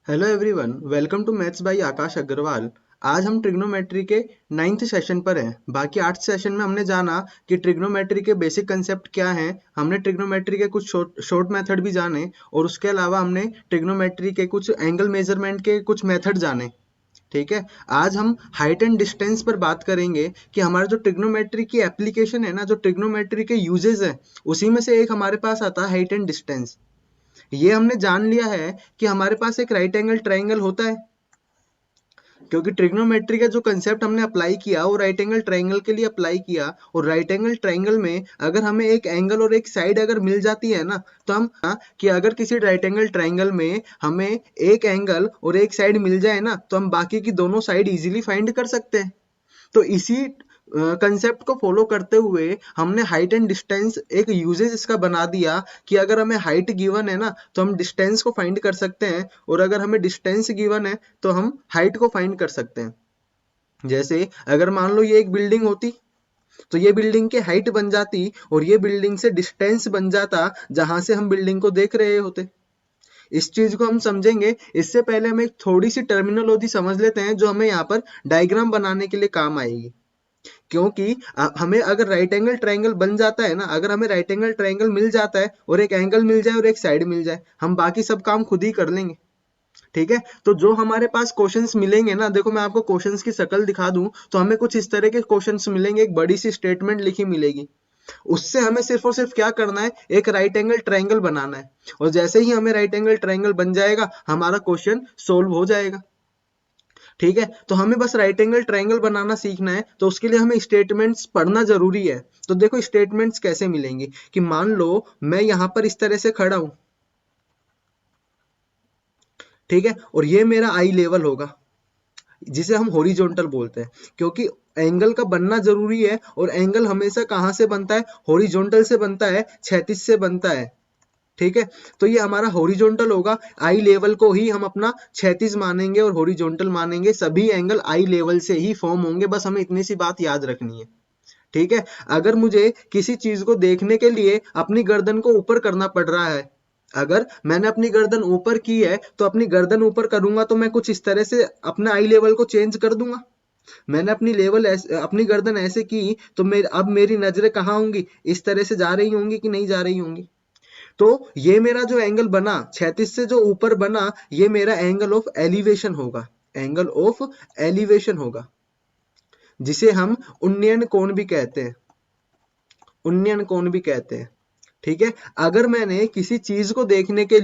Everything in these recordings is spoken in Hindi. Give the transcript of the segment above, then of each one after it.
Hello everyone, welcome to maths by Aakash Agarwal. आज हम ट्रिग्नोमेट्री के 9th सेशन पर हैं। बाकी 8th सेशन में हमने जाना कि ट्रिग्नोमेट्री के बेसिक कंसेप्ट क्या हैं। हमने ट्रिग्नोमेट्री के कुछ शॉर्ट मेथड भी जाने और उसके अलावा हमने ट्रिग्नोमेट्री के कुछ एंगल मेजरमेंट के कुछ मेथड जाने। ठीक है, आज हम हाइट एंड डिस्टेंस पर बात करेंगे कि हमारा जो ट्रिग्नोमेट्री की एप्लीकेशन है ना, जो ट्रिग्नोमेट्री के यूजेस है, उसी में से एक हमारे पास आता है हाइट एंड डिस्टेंस। ये हमने जान लिया है कि हमारे पास एक राइट एंगल ट्राइंगल होता है, क्योंकि ट्रिग्नोमेट्री का जो कंसेप्ट हमने अप्लाई किया वो राइट एंगल ट्राइंगल के लिए अप्लाई किया। और राइट एंगल ट्राइंगल में अगर हमें एक एंगल और एक साइड अगर मिल जाती है ना, तो हम कि अगर किसी राइट एंगल ट्राइंगल में हमें एक एंगल और एक साइड मिल जाए ना, तो हम बाकी की दोनों साइड इजीली फाइंड कर सकते हैं। तो इसी कंसेप्ट को फॉलो करते हुए हमने हाइट एंड डिस्टेंस एक यूजेस इसका बना दिया कि अगर हमें हाइट गिवन है ना, तो हम डिस्टेंस को फाइंड कर सकते हैं, और अगर हमें डिस्टेंस गिवन है तो हम हाइट को फाइंड कर सकते हैं। जैसे अगर मान लो ये एक बिल्डिंग होती, तो ये बिल्डिंग की हाइट बन जाती और ये बिल्डिंग से डिस्टेंस बन जाता जहां से हम बिल्डिंग को देख रहे होते। इस चीज को हम समझेंगे, इससे पहले हम एक थोड़ी सी टर्मिनोलॉजी समझ लेते हैं जो हमें यहाँ पर डायग्राम बनाने के लिए काम आएगी। क्योंकि हमें अगर राइट एंगल ट्रायंगल बन जाता है ना, अगर हमें राइट एंगल ट्रायंगल मिल जाता है और एक एंगल मिल जाए और एक साइड मिल जाए, हम बाकी सब काम खुद ही कर लेंगे। ठीक है, तो जो हमारे पास क्वेश्चंस मिलेंगे ना, देखो मैं आपको क्वेश्चंस की शक्ल दिखा दूं तो हमें कुछ इस तरह के क्वेश्चंस मिलेंगे। एक बड़ी सी स्टेटमेंट लिखी मिलेगी, उससे हमें सिर्फ और सिर्फ क्या करना है, एक राइट एंगल ट्रायंगल बनाना है। और जैसे ही हमें राइट एंगल ट्रायंगल बन जाएगा, हमारा क्वेश्चन सोल्व हो जाएगा। ठीक है, तो हमें बस राइट एंगल ट्रायंगल बनाना सीखना है, तो उसके लिए हमें स्टेटमेंट्स पढ़ना जरूरी है। तो देखो स्टेटमेंट्स कैसे मिलेंगी कि मान लो मैं यहां पर इस तरह से खड़ा हूं, ठीक है, और ये मेरा आई लेवल होगा, जिसे हम हॉरिजॉन्टल बोलते हैं। क्योंकि एंगल का बनना जरूरी है, और एंगल हमेशा कहां से बनता है, हॉरिजॉन्टल से बनता है, क्षैतिज से बनता है। ठीक है, तो ये हमारा हॉरिजॉन्टल होगा। आई लेवल को ही हम अपना क्षैतिज मानेंगे और हॉरिजॉन्टल मानेंगे। सभी एंगल आई लेवल से ही फॉर्म होंगे, बस हमें इतनी सी बात याद रखनी है। ठीक है, अगर मुझे किसी चीज को देखने के लिए अपनी गर्दन को ऊपर करना पड़ रहा है, अगर मैंने अपनी गर्दन ऊपर की है तो अपनी गर्दन ऊपर करूंगा तो मैं कुछ इस तरह से अपना आई लेवल को चेंज कर दूंगा। मैंने अपनी गर्दन ऐसे की तो अब मेरी नजरें कहाँ होंगी, इस तरह से जा रही होंगी कि नहीं जा रही होंगी। तो ये मेरा जो एंगल बना क्षैतिज से जो ऊपर बना, ये मेरा एंगल ऑफ एलिवेशन होगा। एंगल ऑफ एलिवेशन होगा, जिसे हम उन्नयन कोण भी कहते हैं। उन्नयन कोण भी कहते हैं। ठीक है, अगर मैंने किसी चीज को देखने के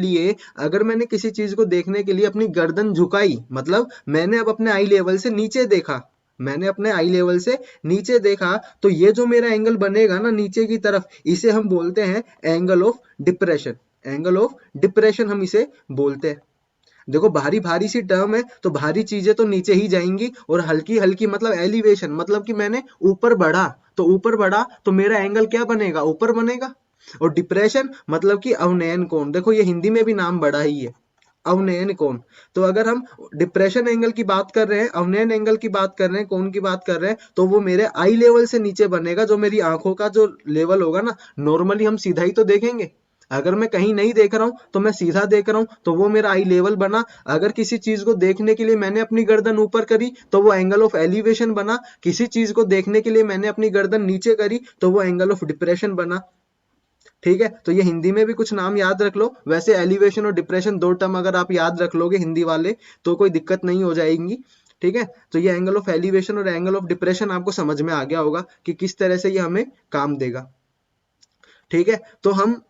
लिए अपनी गर्दन झुकाई, मतलब मैंने अब अपने आई लेवल से नीचे देखा, मैंने अपने आई लेवल से नीचे देखा, तो ये जो मेरा एंगल बनेगा ना नीचे की तरफ, इसे हम बोलते हैं angle of depression. Angle of depression हम इसे बोलते हैं। देखो भारी भारी सी टर्म है, तो भारी चीजें तो नीचे ही जाएंगी, और हल्की हल्की मतलब एलिवेशन, मतलब कि मैंने ऊपर बढ़ा तो मेरा एंगल क्या बनेगा, ऊपर बनेगा। और डिप्रेशन मतलब कि अवनयन कोण, देखो ये हिंदी में भी नाम बड़ा ही है, अवनयन कोण। तो अगर हम डिप्रेशन एंगल की बात कर रहे हैं, अवनयन एंगल की बात कर रहे हैं, कोण की बात कर रहे हैं, तो वो मेरे आई लेवल से नीचे बनेगा। जो मेरी आंखों का जो लेवल होगा ना, नॉर्मली हम सीधा ही तो देखेंगे। अगर मैं कहीं नहीं देख रहा हूं तो मैं सीधा देख रहा हूं, तो वो मेरा आई लेवल बना। अगर किसी चीज को देखने के लिए मैंने अपनी गर्दन ऊपर करी तो वो एंगल ऑफ एलिवेशन बना। किसी चीज को देखने के लिए मैंने अपनी गर्दन नीचे करी तो वो एंगल ऑफ डिप्रेशन बना। ठीक है, तो ये हिंदी में भी कुछ नाम याद रख लो। वैसे एलिवेशन और डिप्रेशन दो टर्म अगर आप याद रख लोगे हिंदी वाले, तो कोई दिक्कत नहीं हो जाएगी। ठीक है, तो ये एंगल ऑफ एलिवेशन और एंगल ऑफ डिप्रेशन आपको समझ में आ गया होगा कि किस तरह से ये हमें काम देगा। ठीक है, तो हम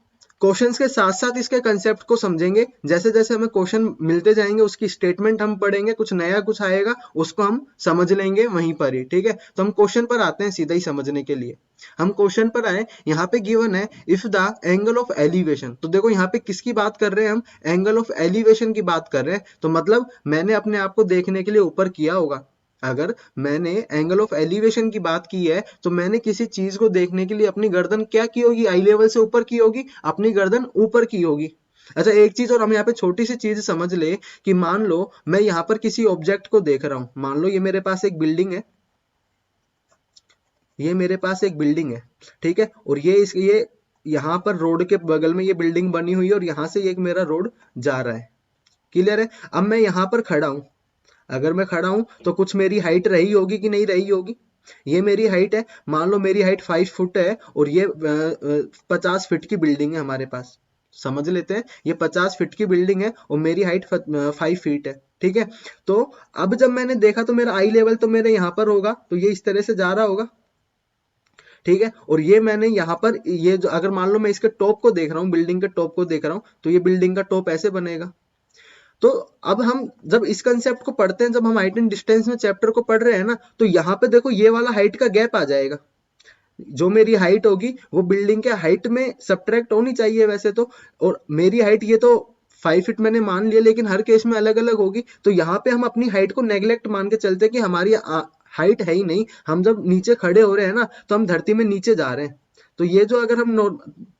क्वेश्चंस के साथ साथ इसके कंसेप्ट को समझेंगे। जैसे जैसे हमें क्वेश्चन मिलते जाएंगे, उसकी स्टेटमेंट हम पढ़ेंगे, कुछ नया कुछ आएगा उसको हम समझ लेंगे वहीं पर ही। ठीक है, तो हम क्वेश्चन पर आते हैं सीधा ही समझने के लिए। हम क्वेश्चन पर आए, यहाँ पे गिवन है if the angle of elevation. तो देखो यहाँ पे किसकी बात कर रहे हैं हम, एंगल ऑफ एलिवेशन की बात कर रहे हैं। तो मतलब मैंने अपने आप को देखने के लिए ऊपर किया होगा। अगर मैंने एंगल ऑफ एलिवेशन की बात की है, तो मैंने किसी चीज को देखने के लिए अपनी गर्दन क्या की होगी, आई लेवल से ऊपर की होगी, अपनी गर्दन ऊपर की होगी। अच्छा एक चीज और हम यहाँ पे छोटी सी चीज समझ ले कि मान लो मैं यहाँ पर किसी ऑब्जेक्ट को देख रहा हूं। मान लो ये मेरे पास एक बिल्डिंग है, ये मेरे पास एक बिल्डिंग है। ठीक है, और ये यहाँ पर रोड के बगल में ये बिल्डिंग बनी हुई है, और यहाँ से एक मेरा रोड जा रहा है। क्लियर है? अब मैं यहाँ पर खड़ा हूँ, अगर मैं खड़ा हूँ तो कुछ मेरी हाइट रही होगी कि नहीं रही होगी? ये मेरी हाइट है, मान लो मेरी हाइट 5 फुट है और ये 50 फीट की बिल्डिंग है हमारे पास। समझ लेते हैं, ये 50 फीट की बिल्डिंग है और मेरी हाइट 5 फीट है। ठीक है, तो अब जब मैंने देखा तो मेरा आई लेवल तो मेरे यहाँ पर होगा, तो ये इस तरह से जा रहा होगा। ठीक है, और ये मैंने यहाँ पर ये जो, अगर मान लो मैं इसके टॉप को देख रहा हूँ, बिल्डिंग के टॉप को देख रहा हूँ, तो ये बिल्डिंग का टॉप ऐसे बनेगा। तो अब हम जब इस कंसेप्ट को पढ़ते हैं, जब हम हाइट एंड डिस्टेंस में चैप्टर को पढ़ रहे हैं ना, तो यहाँ पे देखो ये वाला हाइट का गैप आ जाएगा। जो मेरी हाइट होगी वो बिल्डिंग के हाइट में सब्ट्रैक्ट होनी चाहिए वैसे तो, और मेरी हाइट ये तो 5 फीट मैंने मान लिया, लेकिन हर केस में अलग अलग होगी। तो यहाँ पे हम अपनी हाइट को नेग्लेक्ट मान के चलते हैं कि हमारी हाइट है ही नहीं, हम जब नीचे खड़े हो रहे हैं ना तो हम धरती में नीचे जा रहे हैं। तो ये जो अगर हम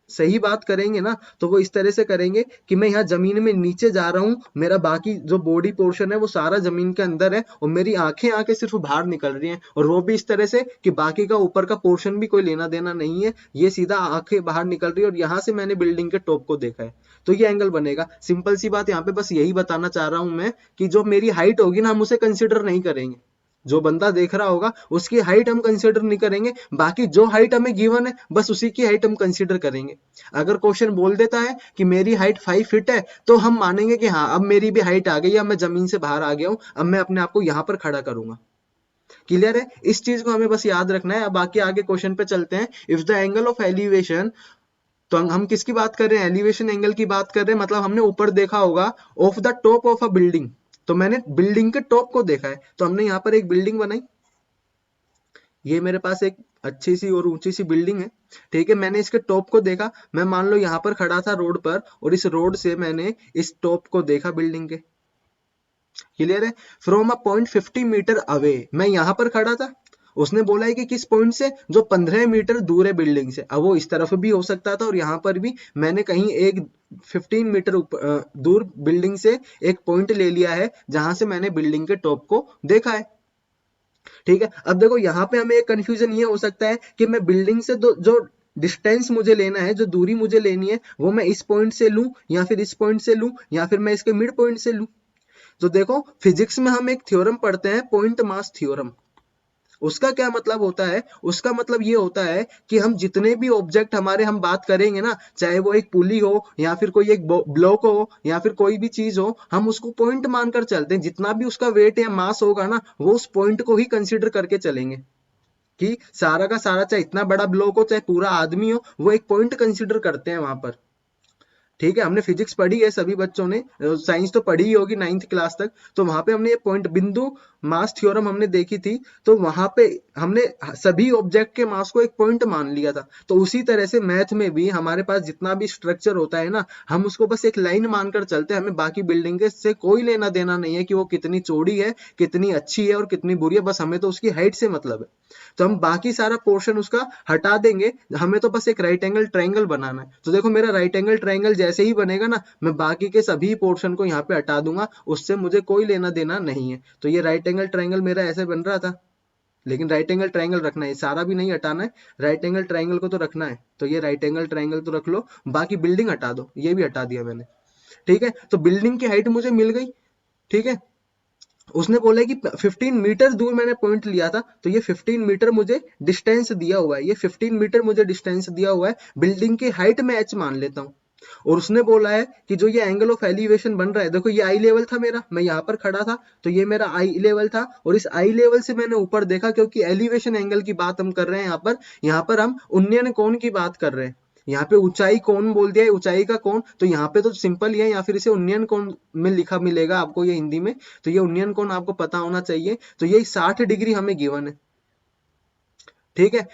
सही बात करेंगे ना, तो वो इस तरह से करेंगे कि मैं यहाँ जमीन में नीचे जा रहा हूँ, मेरा बाकी जो बॉडी पोर्शन है वो सारा जमीन के अंदर है, और मेरी आंखें आके सिर्फ बाहर निकल रही हैं, और वो भी इस तरह से कि बाकी का ऊपर का पोर्शन भी कोई लेना देना नहीं है, ये सीधा आंखें बाहर निकल रही है, और यहाँ से मैंने बिल्डिंग के टॉप को देखा है, तो ये एंगल बनेगा। सिंपल सी बात यहाँ पे बस यही बताना चाह रहा हूं मैं, कि जो मेरी हाइट होगी ना हम उसे कंसिडर नहीं करेंगे, जो बंदा देख रहा होगा उसकी हाइट हम कंसिडर नहीं करेंगे, बाकी जो हाइट हमें गिवन है बस उसी की हाइट हम कंसिडर करेंगे। अगर क्वेश्चन बोल देता है कि मेरी हाइट 5 फीट है, तो हम मानेंगे कि हाँ अब मेरी भी हाइट आ गई है, अब मैं जमीन से बाहर आ गया हूं, अब मैं अपने आप को यहाँ पर खड़ा करूंगा। क्लियर है? इस चीज को हमें बस याद रखना है। अब बाकी आगे क्वेश्चन पे चलते हैं। If the angle of elevation, तो हम किसकी बात कर रहे हैं? एलिवेशन एंगल की बात कर रहे हैं, मतलब हमने ऊपर देखा होगा of the top of a building, तो मैंने बिल्डिंग के टॉप को देखा है, तो हमने यहाँ पर एक बिल्डिंग बनाई, ये मेरे पास एक अच्छी सी और ऊंची सी बिल्डिंग है। ठीक है, मैंने इसके टॉप को देखा, मैं मान लो यहाँ पर खड़ा था रोड पर, और इस रोड से मैंने इस टॉप को देखा बिल्डिंग के। क्लियर है? From a point 50 metre away, मैं यहाँ पर खड़ा था, उसने बोला है कि किस पॉइंट से, जो 15 मीटर दूर है बिल्डिंग से। अब वो इस तरफ भी हो सकता था और यहाँ पर भी मैंने कहीं एक 15 मीटर दूर बिल्डिंग से एक पॉइंट ले लिया है, जहां से मैंने बिल्डिंग के टॉप को देखा है। ठीक है, अब देखो यहाँ पे हमें एक कंफ्यूजन ये हो सकता है कि मैं बिल्डिंग से जो डिस्टेंस मुझे लेना है, जो दूरी मुझे लेनी है, वो मैं इस पॉइंट से लूं या फिर इस पॉइंट से लूं या फिर मैं इसके मिड पॉइंट से लूं। तो देखो फिजिक्स में हम एक थ्योरम पढ़ते हैं, पॉइंट मास थ्योरम। उसका क्या मतलब होता है? उसका मतलब ये होता है कि हम जितने भी ऑब्जेक्ट हमारे हम बात करेंगे ना, चाहे वो एक पुली हो या फिर कोई एक ब्लॉक हो या फिर कोई भी चीज हो, हम उसको पॉइंट मानकर चलते हैं। जितना भी उसका वेट या मास होगा ना, वो उस पॉइंट को ही कंसिडर करके चलेंगे, कि सारा का सारा, चाहे इतना बड़ा ब्लॉक हो चाहे पूरा आदमी हो, वो एक पॉइंट कंसिडर करते हैं वहां पर। ठीक है, हमने फिजिक्स पढ़ी है सभी बच्चों ने, साइंस तो पढ़ी ही होगी 9th क्लास तक, तो वहां पे हमने ये पॉइंट बिंदु मास थ्योरम हमने देखी थी, तो वहां पे हमने सभी ऑब्जेक्ट के मास को एक पॉइंट मान लिया था। तो उसी तरह से मैथ में भी हमारे पास जितना भी स्ट्रक्चर होता है ना, हम उसको बस एक लाइन मानकर चलते हैं, हमें बाकी बिल्डिंग से कोई लेना देना नहीं है कि वो कितनी चौड़ी है, कितनी अच्छी है और कितनी बुरी है, बस हमें तो उसकी हाइट से मतलब है। तो हम बाकी सारा पोर्शन उसका हटा देंगे, हमें तो बस एक राइट एंगल ट्रायंगल बनाना है। तो देखो मेरा राइट एंगल ट्रायंगल जैसे ही बनेगा ना, मैं बाकी के सभी पोर्शन को यहाँ पे हटा दूंगा, उससे मुझे कोई लेना देना नहीं है। तो ये राइट एंगल ट्रायंगल मेरा ऐसे बन रहा था, लेकिन राइट एंगल ट्रायंगल रखना है, सारा भी नहीं हटाना है, राइट एंगल ट्रायंगल को तो रखना है। तो ये राइट एंगल ट्रायंगल तो रख लो, बाकी बिल्डिंग हटा दो, ये भी हटा दिया मैंने। ठीक है, तो बिल्डिंग की हाइट मुझे मिल गई। ठीक है, उसने बोला है कि 15 मीटर दूर मैंने पॉइंट लिया था, तो ये 15 मीटर मुझे डिस्टेंस दिया हुआ है, ये 15 मीटर मुझे डिस्टेंस दिया हुआ है, बिल्डिंग की हाइट में h मान लेता हूँ। और उसने बोला है कि जो ये एंगल ऑफ एलिवेशन बन रहा है, देखो ये आई लेवल था मेरा, मैं यहाँ पर खड़ा था, तो ये मेरा आई लेवल था, और इस आई लेवल से मैंने ऊपर देखा, क्योंकि एलिवेशन एंगल की बात हम कर रहे हैं यहाँ पर हम उन्नयन कोण की बात कर रहे हैं। यहाँ पे ऊंचाई कोण बोल दिया है, ऊंचाई का कोण, तो यहाँ पे तो सिंपल ही है, या फिर इसे उन्नयन कोण में लिखा मिलेगा आपको ये हिंदी में, तो ये उन्नयन कोण आपको पता होना चाहिए। तो ये 60 डिग्री हमें गिवन है। ठीक है,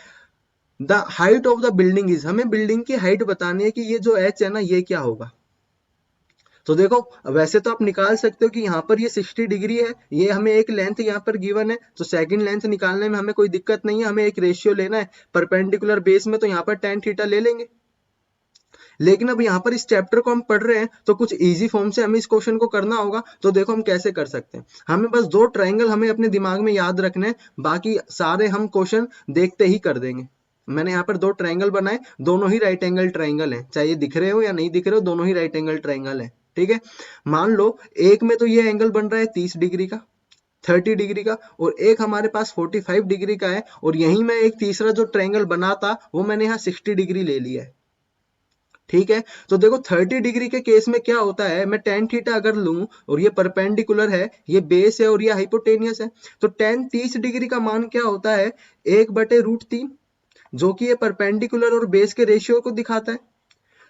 the height of the building is, हमें बिल्डिंग की हाइट बतानी है कि ये जो एच है ना, ये क्या होगा। तो देखो वैसे तो आप निकाल सकते हो कि यहाँ पर ये 60 डिग्री है, ये हमें एक लेंथ यहाँ पर गिवन है, तो सेकंड लेंथ निकालने में हमें कोई दिक्कत नहीं है, हमें एक रेशियो लेना है परपेंडिकुलर बेस में, तो यहाँ पर tan थीटा ले लेंगे। लेकिन अब यहाँ पर इस चैप्टर को हम पढ़ रहे हैं, तो कुछ इजी फॉर्म से हमें इस क्वेश्चन को करना होगा। तो देखो हम कैसे कर सकते हैं, हमें बस दो ट्रायंगल हमें अपने दिमाग में याद रखने हैं, बाकी सारे हम क्वेश्चन देखते ही कर देंगे। मैंने यहाँ पर दो ट्रायंगल बनाए, दोनों ही राइट एंगल ट्रायंगल हैं, चाहे ये दिख रहे हो या नहीं दिख रहे हो, दोनों ही राइट एंगल ट्रायंगल है। ठीक है। मान लो एक में तो ये एंगल बन रहा है 30 डिग्री का, 30 डिग्री का, और एक हमारे पास 45 डिग्री का है, और यहीं मैं एक तीसरा जो ट्रायंगल बना था वो मैंने यहाँ 60 डिग्री ले लिया है। ठीक है, तो देखो 30 डिग्री के केस में क्या होता है, मैं tan थीटा अगर लूं और ये परपेंडिकुलर है, ये बेस है और ये हाइपोटेनियस है, तो tan 30 डिग्री का मान क्या होता है, 1/√3, जो कि ये परपेंडिकुलर और बेस के रेशियो को दिखाता है।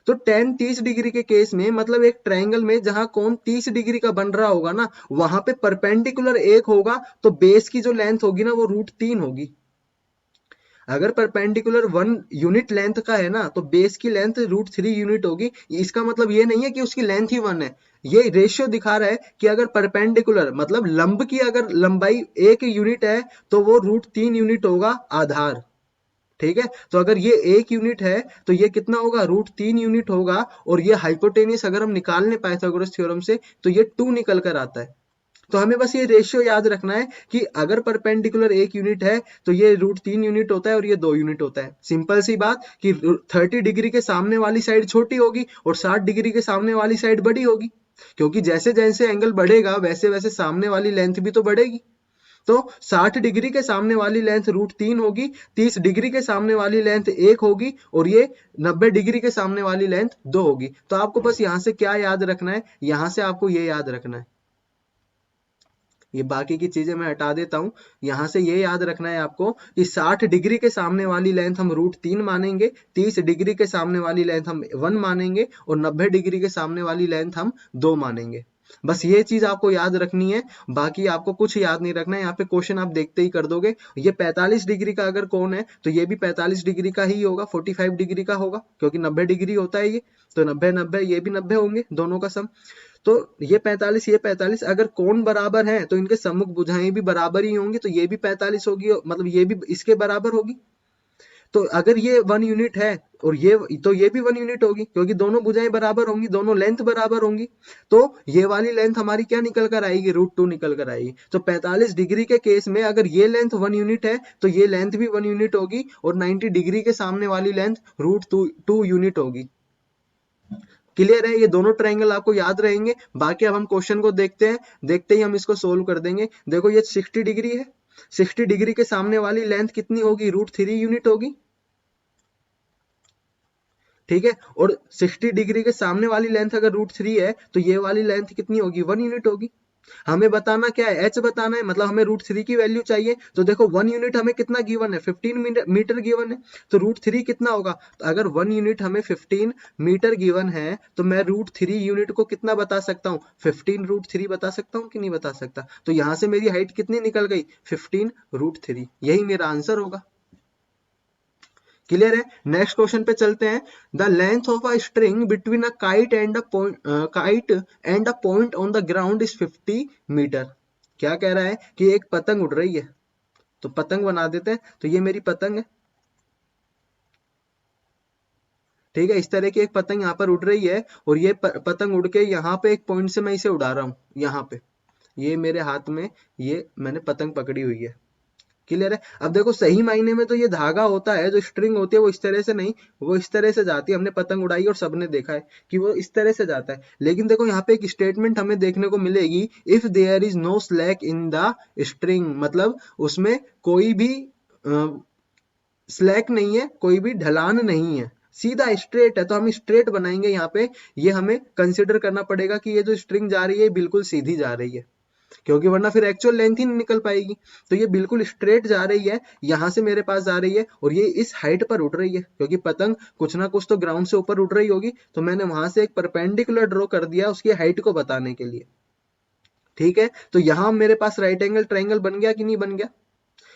तो tan 30 डिग्री के केस में मतलब एक ट्रायंगल में जहां कोण 30 डिग्री का बन रहा होगा ना, वहां पे परपेंडिकुलर 1 होगा, तो बेस की जो लेंथ होगी ना वो √3 होगी। अगर परपेंडिकुलर 1 यूनिट लेंथ का है ना, तो बेस की लेंथ √3 यूनिट होगी। इसका मतलब ये नहीं है कि उसकी लेंथ ही 1 है, ये रेशियो दिखा रहा है कि अगर परपेंडिकुलर मतलब लंब की अगर लंबाई 1 यूनिट है तो वो √3 यूनिट होगा आधार। ठीक है, तो अगर ये 1 यूनिट है तो ये कितना होगा, √3 यूनिट होगा, और ये हाइपोटेनियस अगर हम निकाल लें पाइथागोरस थ्योरम से तो ये 2 निकल कर आता है। तो हमें बस ये रेशियो याद रखना है कि अगर परपेंडिकुलर 1 यूनिट है तो ये √3 यूनिट होता है और ये 2 यूनिट होता है। सिंपल सी बात कि 30 डिग्री के सामने वाली साइड छोटी होगी और 60 डिग्री के सामने वाली साइड बड़ी होगी, क्योंकि जैसे जैसे एंगल बढ़ेगा वैसे वैसे सामने वाली लेंथ भी तो बढ़ेगी। तो 60 डिग्री के सामने वाली लेंथ √3 होगी, 30 डिग्री के सामने वाली लेंथ 1 होगी, और ये 90 डिग्री के सामने वाली लेंथ 2 होगी। तो आपको बस यहां से क्या याद रखना है, यहां से आपको ये याद रखना है, ये बाकी की चीजें मैं हटा देता हूं। यहां से ये याद रखना है आपको कि 60 डिग्री के सामने वाली लेंथ हम √3 मानेंगे, 30 डिग्री के सामने वाली लेंथ हम 1 मानेंगे, और 90 डिग्री के सामने वाली लेंथ हम 2 मानेंगे। बस ये चीज आपको याद रखनी है, बाकी आपको कुछ याद नहीं रखना है। यहाँ पे क्वेश्चन आप देखते ही कर दोगे। ये 45 डिग्री का अगर कोण है तो ये भी 45 डिग्री का ही होगा, 45 डिग्री का होगा, क्योंकि 90 डिग्री होता है ये, तो 90 90 ये भी 90 होंगे, दोनों का सम। तो ये 45 ये 45, अगर कोण बराबर है तो इनके सम्मुख भुजाएं भी बराबर ही होंगी, तो ये भी 45 होगी, मतलब ये भी इसके बराबर होगी। तो अगर ये 1 यूनिट है और ये भी 1 यूनिट होगी, क्योंकि दोनों भुजाएं बराबर होंगी, दोनों लेंथ बराबर होंगी। तो ये वाली लेंथ हमारी क्या निकल कर आएगी, √2 निकल कर आएगी। तो 45 डिग्री के केस में अगर ये लेंथ 1 यूनिट है तो ये लेंथ भी 1 यूनिट होगी, और 90 डिग्री के सामने वाली लेंथ √2 यूनिट होगी। क्लियर है, ये दोनों ट्रायंगल आपको याद रहेंगे। बाकी अब हम क्वेश्चन को देखते हैं, देखते ही हम इसको सोल्व कर देंगे। देखो ये 60 डिग्री है, 60 डिग्री के सामने वाली लेंथ कितनी होगी, √3 यूनिट होगी। ठीक है, और 60 डिग्री के सामने वाली लेंथ अगर √3 है तो ये वाली लेंथ कितनी होगी, 1 यूनिट होगी। हमें बताना क्या है, एच बताना है, मतलब हमें √3 की वैल्यू चाहिए। तो देखो 1 यूनिट हमें कितना गिवन है, 15 मीटर गिवन है, तो √3 कितना होगा। तो अगर 1 यूनिट हमें 15 मीटर गिवन है तो मैं √3 यूनिट को कितना बता सकता हूँ, 15 √3 बता सकता हूँ कि नहीं बता सकता। तो यहां से मेरी हाइट कितनी निकल गई, 15 √3, यही मेरा आंसर होगा। क्लियर है, नेक्स्ट क्वेश्चन पे चलते हैं। The length of a string between a kite and a point on the ground is 50 metre. क्या कह रहा है कि एक पतंग उड़ रही है, तो पतंग बना देते हैं। तो ये मेरी पतंग है, ठीक है, इस तरह की एक पतंग यहाँ पर उड़ रही है, और ये पतंग उड़ के यहाँ पे एक पॉइंट से मैं इसे उड़ा रहा हूँ, यहाँ पे ये मेरे हाथ में ये मैंने पतंग पकड़ी हुई है। क्लियर है। अब देखो सही मायने में तो ये धागा होता है, जो स्ट्रिंग होती है वो इस तरह से नहीं, वो इस तरह से जाती है। हमने पतंग उड़ाई और सबने देखा है कि वो इस तरह से जाता है। लेकिन देखो यहाँ पे एक स्टेटमेंट हमें देखने को मिलेगी, if there is no slack in the string, मतलब उसमें कोई भी स्लैक नहीं है, कोई भी ढलान नहीं है, सीधा स्ट्रेट है। तो हम स्ट्रेट बनाएंगे यहाँ पे, ये हमें कंसिडर करना पड़ेगा कि ये जो स्ट्रिंग जा रही है बिल्कुल सीधी जा रही है, क्योंकि वरना फिर एक्चुअल लेंथ ही नहीं निकल पाएगी। तो ये बिल्कुल स्ट्रेट जा रही है, यहां से मेरे पास जा रही है, और ये इस हाइट पर उड़ रही है, क्योंकि पतंग कुछ ना कुछ तो ग्राउंड से ऊपर उड़ रही होगी। तो मैंने वहां से एक परपेंडिकुलर ड्रॉ कर दिया उसकी हाइट को बताने के लिए। ठीक है, तो यहां मेरे पास राइट एंगल ट्राइंगल बन गया कि नहीं बन गया,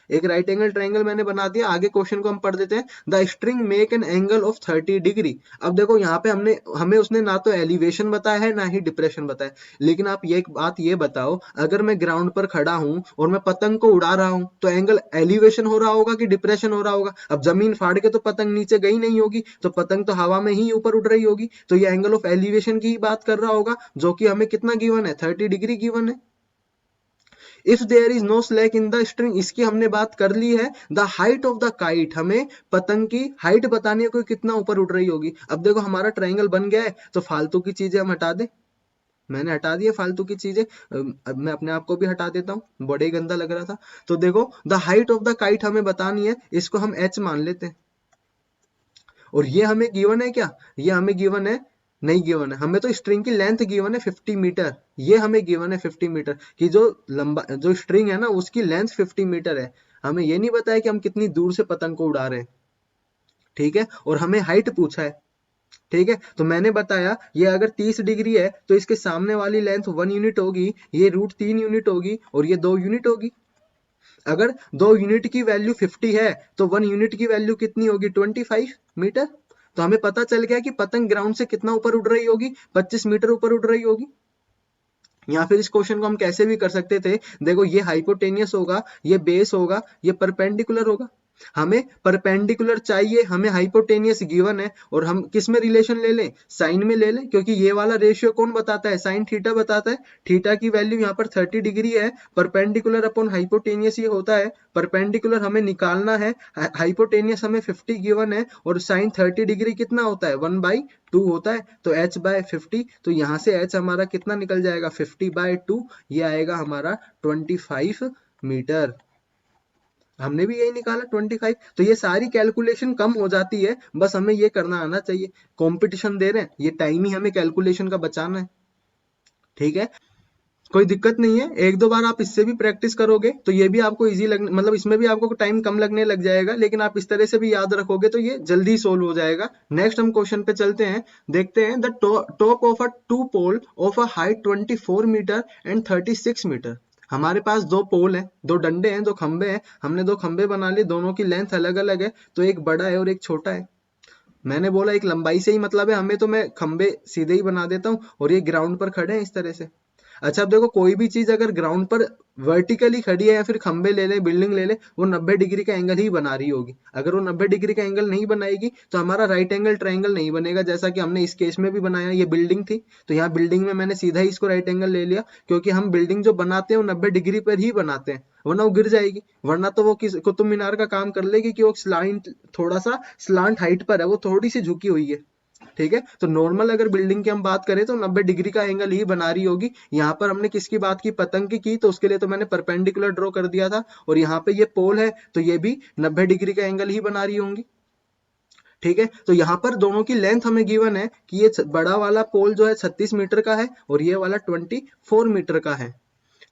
एक राइट एंगल ट्राइंगल मैंने बना दिया। आगे क्वेश्चन को हम पढ़ देते हैं। The string make an angle of 30 degree. अब देखो यहाँ पे हमें उसने ना तो एलिवेशन बताया है ना ही डिप्रेशन बताया, लेकिन आप ये एक बात ये बताओ, अगर मैं ग्राउंड पर खड़ा हूं और मैं पतंग को उड़ा रहा हूं तो एंगल एलिवेशन हो रहा होगा कि डिप्रेशन हो रहा होगा। अब जमीन फाड़ के तो पतंग नीचे गई नहीं होगी, तो पतंग तो हवा में ही ऊपर उड़ रही होगी, तो ये एंगल ऑफ एलिवेशन की ही बात कर रहा होगा, जो कि हमें कितना गिवन है, 30 डिग्री गिवन है। If there is no slack in the string, इसकी हमने बात कर ली है। The height of the kite, हमें पतंग की हाइट बतानी है, कोई कितना ऊपर उड़ रही होगी। अब देखो हमारा ट्रायंगल बन गया है, तो फालतू की चीजें हम हटा दें। मैंने हटा दिया फालतू की चीजें। अब मैं अपने आप को भी हटा देता हूँ, बड़े ही गंदा लग रहा था। तो देखो the height of the kite हमें बतानी है, इसको हम h मान लेते हैं। और ये हमें गिवन है क्या? ये हमें गिवन है? नहीं गिवन है, हमें तो स्ट्रिंग की लेंथ गिवन है 50 मीटर। ये हमें गिवन है 50 मीटर कि जो लंबा जो स्ट्रिंग है ना उसकी लेंथ 50 मीटर है। हमें ये नहीं बताया कि हम कितनी दूर से पतंग को उड़ा रहे हैं, ठीक है। और हमें हाइट पूछा है, ठीक है। तो मैंने बताया ये अगर 30 डिग्री है तो इसके सामने वाली लेंथ 1 यूनिट होगी, ये रूट 3 यूनिट होगी और ये 2 यूनिट होगी। अगर 2 यूनिट की वैल्यू 50 है तो 1 यूनिट की वैल्यू कितनी होगी? 25 मीटर। तो हमें पता चल गया कि पतंग ग्राउंड से कितना ऊपर उड़ रही होगी? 25 मीटर ऊपर उड़ रही होगी। या फिर इस क्वेश्चन को हम कैसे भी कर सकते थे, देखो ये हाइपोटेनियस होगा, ये बेस होगा, ये परपेंडिकुलर होगा। हमें परपेंडिकुलर चाहिए, हमें हाइपोटेनियस गिवन है, और हम किस में रिलेशन ले लें? साइन में ले लें, क्योंकि ये वाला रेशियो कौन बताता है? साइन थीटा बताता है। थीटा की वैल्यू यहाँ पर 30 डिग्री है, परपेंडिकुलर अपॉन हाइपोटेनियस ये होता है। परपेंडिकुलर हमें निकालना है, हाइपोटेनियस हमें 50 गिवन है, और साइन 30 डिग्री कितना होता है? 1/2 होता है। तो h/50, तो यहाँ से h हमारा कितना निकल जाएगा? 50/2, ये आएगा हमारा 25 मीटर। हमने भी यही निकाला 25। तो ये सारी कैलकुलेशन कम हो जाती है, बस हमें ये करना आना चाहिए। कंपटीशन दे रहे हैं, ये टाइम ही हमें कैलकुलेशन का बचाना है, ठीक है। कोई दिक्कत नहीं है, एक दो बार आप इससे भी प्रैक्टिस करोगे तो ये भी आपको इजी लगने, मतलब इसमें भी आपको टाइम कम लगने लग जाएगा, लेकिन आप इस तरह से भी याद रखोगे तो ये जल्दी सोल्व हो जाएगा। नेक्स्ट हम क्वेश्चन पे चलते हैं, देखते हैं the top of a two pole of a height 24 metre and 36 metre. हमारे पास दो पोल हैं, दो डंडे हैं, दो खंबे हैं। हमने दो खंबे बना लिए, दोनों की लेंथ अलग अलग है, तो एक बड़ा है और एक छोटा है। मैंने बोला एक लंबाई से ही मतलब है हमें, तो मैं खंबे सीधे ही बना देता हूँ, और ये ग्राउंड पर खड़े हैं इस तरह से। अच्छा अब देखो, कोई भी चीज अगर ग्राउंड पर वर्टिकली खड़ी है, या फिर खंबे ले ले, बिल्डिंग ले ले, वो 90 डिग्री का एंगल ही बना रही होगी। अगर वो 90 डिग्री का एंगल नहीं बनाएगी तो हमारा राइट एंगल ट्रायंगल नहीं बनेगा, जैसा कि हमने इस केस में भी बनाया। ये बिल्डिंग थी, तो यहाँ बिल्डिंग में मैंने सीधा ही इसको राइट एंगल ले लिया, क्योंकि हम बिल्डिंग जो बनाते हैं वो 90 डिग्री पर ही बनाते हैं, वरना वो गिर जाएगी। वरना तो वो किस कुतुब मीनार का काम कर लेगी कि वो स्लांट, थोड़ा सा स्लांट हाइट पर है, वो थोड़ी सी झुकी हुई है, ठीक है। तो नॉर्मल अगर बिल्डिंग की हम बात करें तो 90 डिग्री का एंगल ही बना रही होगी। यहाँ पर हमने किसकी बात की? पतंग की, तो उसके लिए तो मैंने परपेंडिकुलर ड्रॉ कर दिया था। और यहाँ पे ये पोल है, तो ये भी 90 डिग्री का एंगल ही बना रही होंगी, ठीक है। तो यहाँ पर दोनों की लेंथ हमें गिवन है कि ये बड़ा वाला पोल जो है 36 मीटर का है, और ये वाला 24 मीटर का है,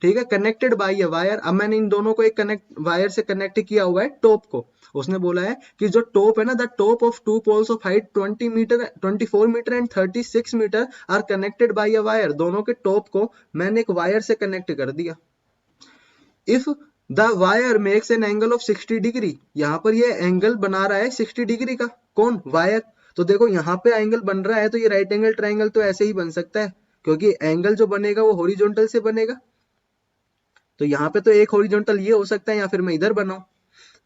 ठीक है। Connected by a wire. अब मैंने इन दोनों को एक कनेक्ट वायर से कनेक्ट किया हुआ है टॉप को। उसने बोला है कि जो टॉप है ना, the top of two poles of height 20 metre 24 metre and 36 metre are connected by a wire. दोनों के टॉप को मैंने एक वायर से कनेक्ट कर दिया। If the wire makes an angle of 60 degree, यहाँ पर ये एंगल बना रहा है 60 डिग्री का, कौन? वायर। तो देखो यहाँ पे एंगल बन रहा है, तो ये राइट एंगल ट्रायंगल तो ऐसे ही बन सकता है, क्योंकि एंगल जो बनेगा वो हॉरिजॉन्टल से बनेगा। तो यहाँ पे तो एक हॉरिजॉन्टल ये हो सकता है, या फिर मैं इधर बनाऊं,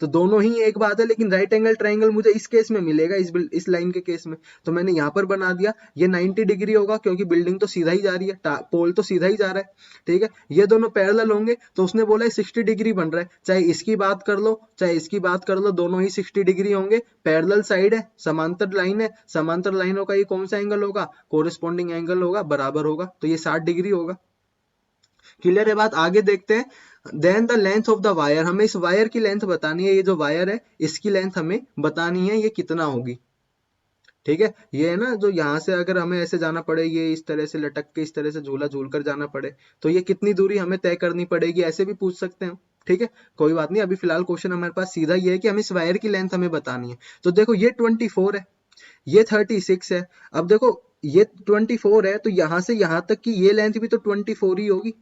तो दोनों ही एक बात है, लेकिन राइट एंगल ट्रायंगल मुझे इस केस में मिलेगा, इस लाइन के केस में। तो मैंने यहाँ पर बना दिया, ये 90 डिग्री होगा, क्योंकि बिल्डिंग तो सीधा ही जा रही है, पोल तो सीधा ही जा रहा है, ठीक है। ये दोनों पैरेलल होंगे, तो उसने बोला है 60 डिग्री बन रहा है, चाहे इसकी बात कर लो चाहे इसकी बात कर लो, दोनों ही 60 डिग्री होंगे। पैरेलल साइड है, समांतर लाइन है, समांतर लाइनों का ये कौन सा एंगल होगा? कोरिस्पॉन्डिंग एंगल होगा, बराबर होगा, तो ये 60 डिग्री होगा। क्लियर है बात? आगे देखते हैं। Then the length of the wire, हमें इस वायर की लेंथ बतानी है। ये जो वायर है इसकी लेंथ हमें बतानी है, ये कितना होगी, ठीक है। ये है ना, जो यहाँ से अगर हमें ऐसे जाना पड़े, ये इस तरह से लटक के इस तरह से झूला झूल कर जाना पड़े, तो ये कितनी दूरी हमें तय करनी पड़ेगी, ऐसे भी पूछ सकते हैं, ठीक है। कोई बात नहीं, अभी फिलहाल क्वेश्चन हमारे पास सीधा ये है कि हमें इस वायर की लेंथ हमें बतानी है। तो देखो ये 24 है, ये 36 है। अब देखो ये 24 है, तो यहाँ से यहाँ तक की ये लेंथ भी तो 24 ही होगी,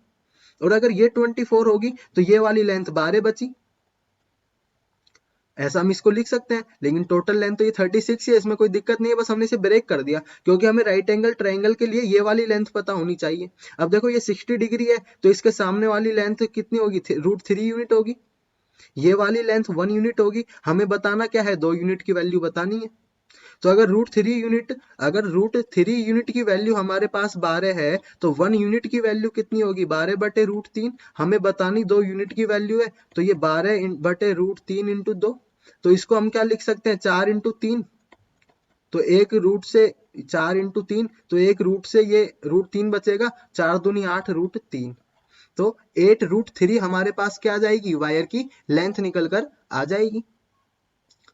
और अगर ये 24 होगी तो ये वाली लेंथ 12 बची। ऐसा हम इसको लिख सकते हैं, लेकिन टोटल लेंथ तो ये 36 है, इसमें कोई दिक्कत नहीं है, बस हमने इसे ब्रेक कर दिया, क्योंकि हमें राइट एंगल ट्रायंगल के लिए ये वाली लेंथ पता होनी चाहिए। अब देखो ये 60 डिग्री है, तो इसके सामने वाली लेंथ कितनी होगी? √3 यूनिट होगी। ये वाली लेंथ 1 यूनिट होगी। हमें बताना क्या है? 2 यूनिट की वैल्यू बतानी है। तो अगर रूट थ्री यूनिट की वैल्यू हमारे पास 12 है, तो 1 यूनिट की वैल्यू कितनी होगी? 12/√3। हमें बतानी 2 यूनिट की वैल्यू है, तो ये 12/√3 × 2। तो इसको हम क्या लिख सकते हैं? 4 × 3, तो एक रूट से 4 × 3, तो एक रूट से ये √3 बचेगा, 4×2 = 8 √3। तो 8 √3 हमारे पास क्या आ जाएगी, वायर की लेंथ निकल कर आ जाएगी।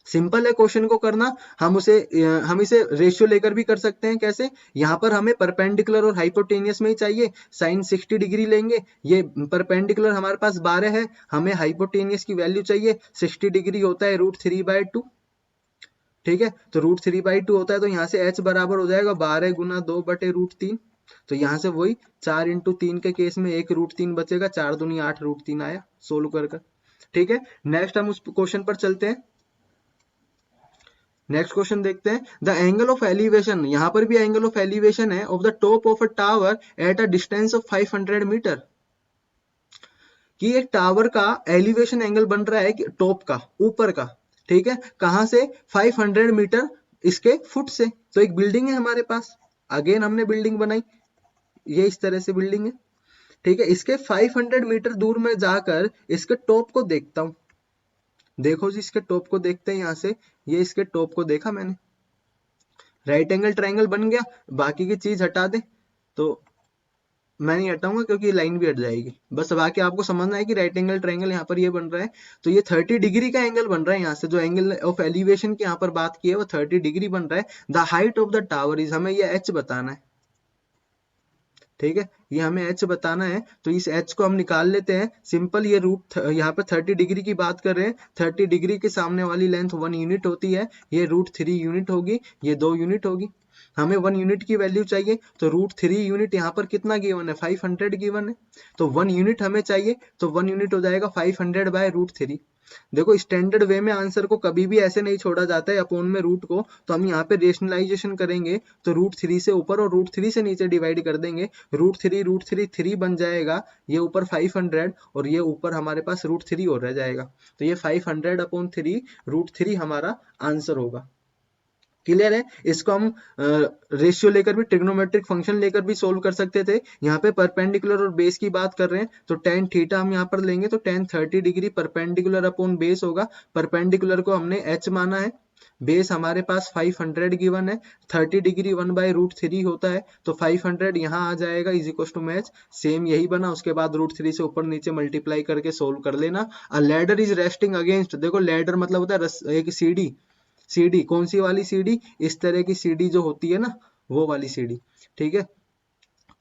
सिंपल है क्वेश्चन को करना। हम इसे रेशियो लेकर भी कर सकते हैं। कैसे, यहाँ पर हमें परपेंडिकुलर और हाइपोटेनियस में ही चाहिए, साइन 60 डिग्री लेंगे। ये परपेंडिकुलर हमारे पास 12 है, हमें हाइपोटेनियस की वैल्यू चाहिए 60 डिग्री होता है √3/2। ठीक है, तो √3/2 होता है, तो यहाँ से h बराबर हो जाएगा 12 × 2/√3। तो यहाँ से वही 4 × 3 के केस में एक √3 बचेगा, 4×2 = 8 √3 आया सोल्व कर। ठीक है, नेक्स्ट हम उस क्वेश्चन पर चलते हैं। नेक्स्ट क्वेश्चन देखते हैं, द एंगल ऑफ एलिवेशन, यहाँ पर भी एंगल ऑफ एलिवेशन है, of the top of a tower at a distance of 500 metre. कि एक टावर का एलिवेशन एंगल बन रहा है टॉप का, ऊपर का। ठीक है, कहां से, 500 मीटर इसके फुट से। तो एक बिल्डिंग है हमारे पास, अगेन हमने बिल्डिंग बनाई, ये इस तरह से बिल्डिंग है। ठीक है, इसके 500 मीटर दूर में जाकर इसके टॉप को देखता हूं। देखो जी, इसके टॉप को देखते हैं यहाँ से, ये इसके टॉप को देखा मैंने, राइट एंगल ट्रायंगल बन गया। बाकी की चीज हटा दे, तो मैं नहीं हटाऊंगा क्योंकि लाइन भी हट जाएगी। बस बाकी आपको समझना है कि राइट एंगल ट्रायंगल यहाँ पर ये बन रहा है, तो ये 30 डिग्री का एंगल बन रहा है। यहाँ से जो एंगल ऑफ एलिवेशन की यहाँ पर बात की है वो 30 डिग्री बन रहा है। The height of the tower is, हमें ये h बताना है। ठीक है, ये हमें h बताना है, तो इस h को हम निकाल लेते हैं। सिंपल, ये रूट यहाँ पे 30 डिग्री की बात कर रहे हैं, 30 डिग्री के सामने वाली लेंथ 1 यूनिट होती है, ये √3 यूनिट होगी, ये 2 यूनिट होगी। हमें 1 यूनिट की वैल्यू चाहिए, तो √3 यूनिट यहाँ पर कितना गिवन है, 500 गिवन है, तो 1 यूनिट हमें चाहिए, तो 1 यूनिट हो जाएगा 500/√3। देखो, स्टैंडर्ड वे में आंसर को कभी भी ऐसे नहीं छोड़ा जाता है अपोन में रूट को, तो हम यहाँ पे रेशनलाइजेशन करेंगे, तो √3 से ऊपर और √3 से नीचे डिवाइड कर देंगे, √3 3 बन जाएगा, ये ऊपर 500 और ये ऊपर हमारे पास √3 और रह जाएगा, तो ये 500/3 √3 हमारा आंसर होगा। क्लियर है, इसको हम रेशियो लेकर भी, ट्रिग्नोमेट्रिक फंक्शन लेकर भी सोल्व कर सकते थे। यहाँ पे परपेंडिकुलर और बेस की बात कर रहे हैं, तो tan थीटा हम यहाँ पर लेंगे, तो tan 30 degree perpendicular upon base होगा। परपेंडिकुलर को हमने h माना है, बेस हमारे पास 500 गिवन है, 30 डिग्री 1/√3 होता है, तो 500 यहाँ आ जाएगा is equal to match, same यही बना। उसके बाद √3 से ऊपर नीचे मल्टीप्लाई करके सोल्व कर लेना। अ लैडर इज रेस्टिंग अगेंस्ट, देखो लैडर मतलब होता है एक सीढ़ी, सीढ़ी कौन सी वाली सीढ़ी, इस तरह की सीढ़ी जो होती है ना, वो वाली सीढ़ी। ठीक है,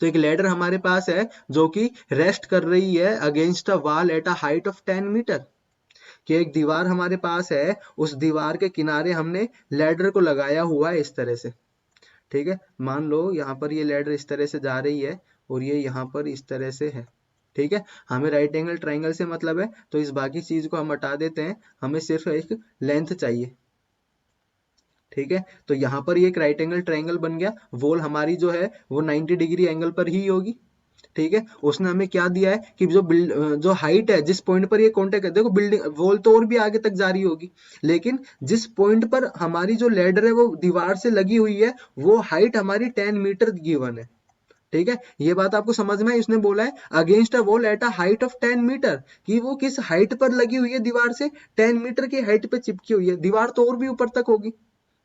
तो एक लैडर हमारे पास है जो कि रेस्ट कर रही है against a wall at a height of 10 metre. कि एक दीवार हमारे पास है, उस दीवार के किनारे हमने लैडर को लगाया हुआ है इस तरह से। ठीक है, मान लो यहाँ पर ये लैडर इस तरह से जा रही है और ये यहाँ पर इस तरह से है। ठीक है, हमें राइट एंगल ट्रायंगल से मतलब है, तो इस बाकी चीज को हम हटा देते हैं, हमें सिर्फ एक लेंथ चाहिए। ठीक है, तो यहाँ पर ये एक राइट एंगल ट्रायंगल बन गया, वॉल हमारी जो है वो 90 डिग्री एंगल पर ही होगी। ठीक है, उसने हमें क्या दिया है कि जो हाइट है, जिस पॉइंट पर ये कांटेक्ट है, देखो बिल्डिंग वॉल तो और भी आगे तक जा रही होगी, लेकिन जिस पॉइंट पर हमारी जो लेडर है वो दीवार से लगी हुई है, वो हाइट हमारी 10 मीटर गिवन है। ठीक है, ये बात आपको समझ में है। इसने बोला है against a wall at a height of 10 metre, कि वो किस हाइट पर लगी हुई है, दीवार से 10 मीटर की हाइट पे चिपकी हुई है, दीवार तो और भी ऊपर तक होगी,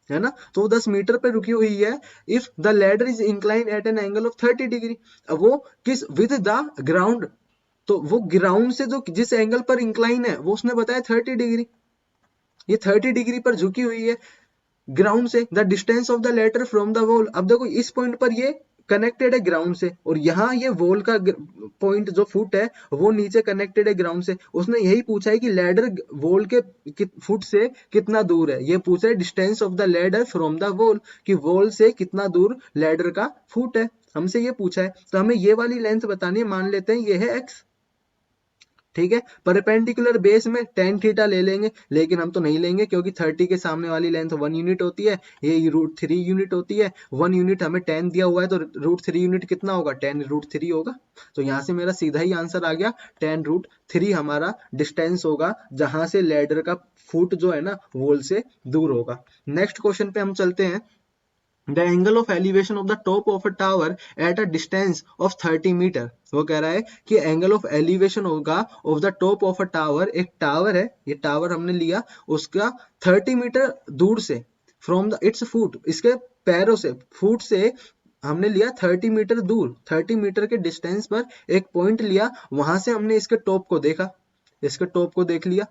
है ना, तो वो 10 मीटर पे रुकी हुई है। If the ladder is incline at an angle of 30 degree, अब वो किस, विद द ग्राउंड, तो वो ग्राउंड से जो जिस एंगल पर इंक्लाइन है वो उसने बताया 30 डिग्री, ये 30 डिग्री पर झुकी हुई है ग्राउंड से। The distance of the ladder from the wall, अब देखो इस पॉइंट पर ये कनेक्टेड है ग्राउंड से, और यहाँ ये वॉल का पॉइंट जो फुट है वो नीचे कनेक्टेड है ग्राउंड से। उसने यही पूछा है कि लेडर वॉल के फुट से कितना दूर है, ये पूछा है distance of the ladder from the wall, कि वॉल से कितना दूर लेडर का फुट है, हमसे ये पूछा है, तो हमें ये वाली लेंथ बतानी है। मान लेते हैं ये है x। ठीक है, परपेंडिकुलर बेस में tan थीटा ले लेंगे, लेकिन हम तो नहीं लेंगे क्योंकि 30 के सामने वाली लेंथ 1 यूनिट होती है, ये √3 यूनिट होती है। 1 यूनिट हमें tan दिया हुआ है, तो √3 यूनिट कितना होगा, tan √3 होगा। तो यहाँ से मेरा सीधा ही आंसर आ गया, tan √3 हमारा डिस्टेंस होगा जहां से लेडर का फुट जो है ना वॉल से दूर होगा। नेक्स्ट क्वेश्चन पे हम चलते हैं। The angle of elevation of the top of a tower at a distance of 30 metre, वो कह रहा है कि एंगल ऑफ एलिवेशन होगा of the top of a tower, एक टावर है, ये टावर हमने लिया, उसका 30 मीटर दूर से फ्रॉम द इट्स फुट, इसके पैरों से, फुट से हमने लिया 30 मीटर दूर, 30 मीटर के डिस्टेंस पर एक पॉइंट लिया, वहां से हमने इसके टॉप को देखा, इसके टॉप को देख लिया,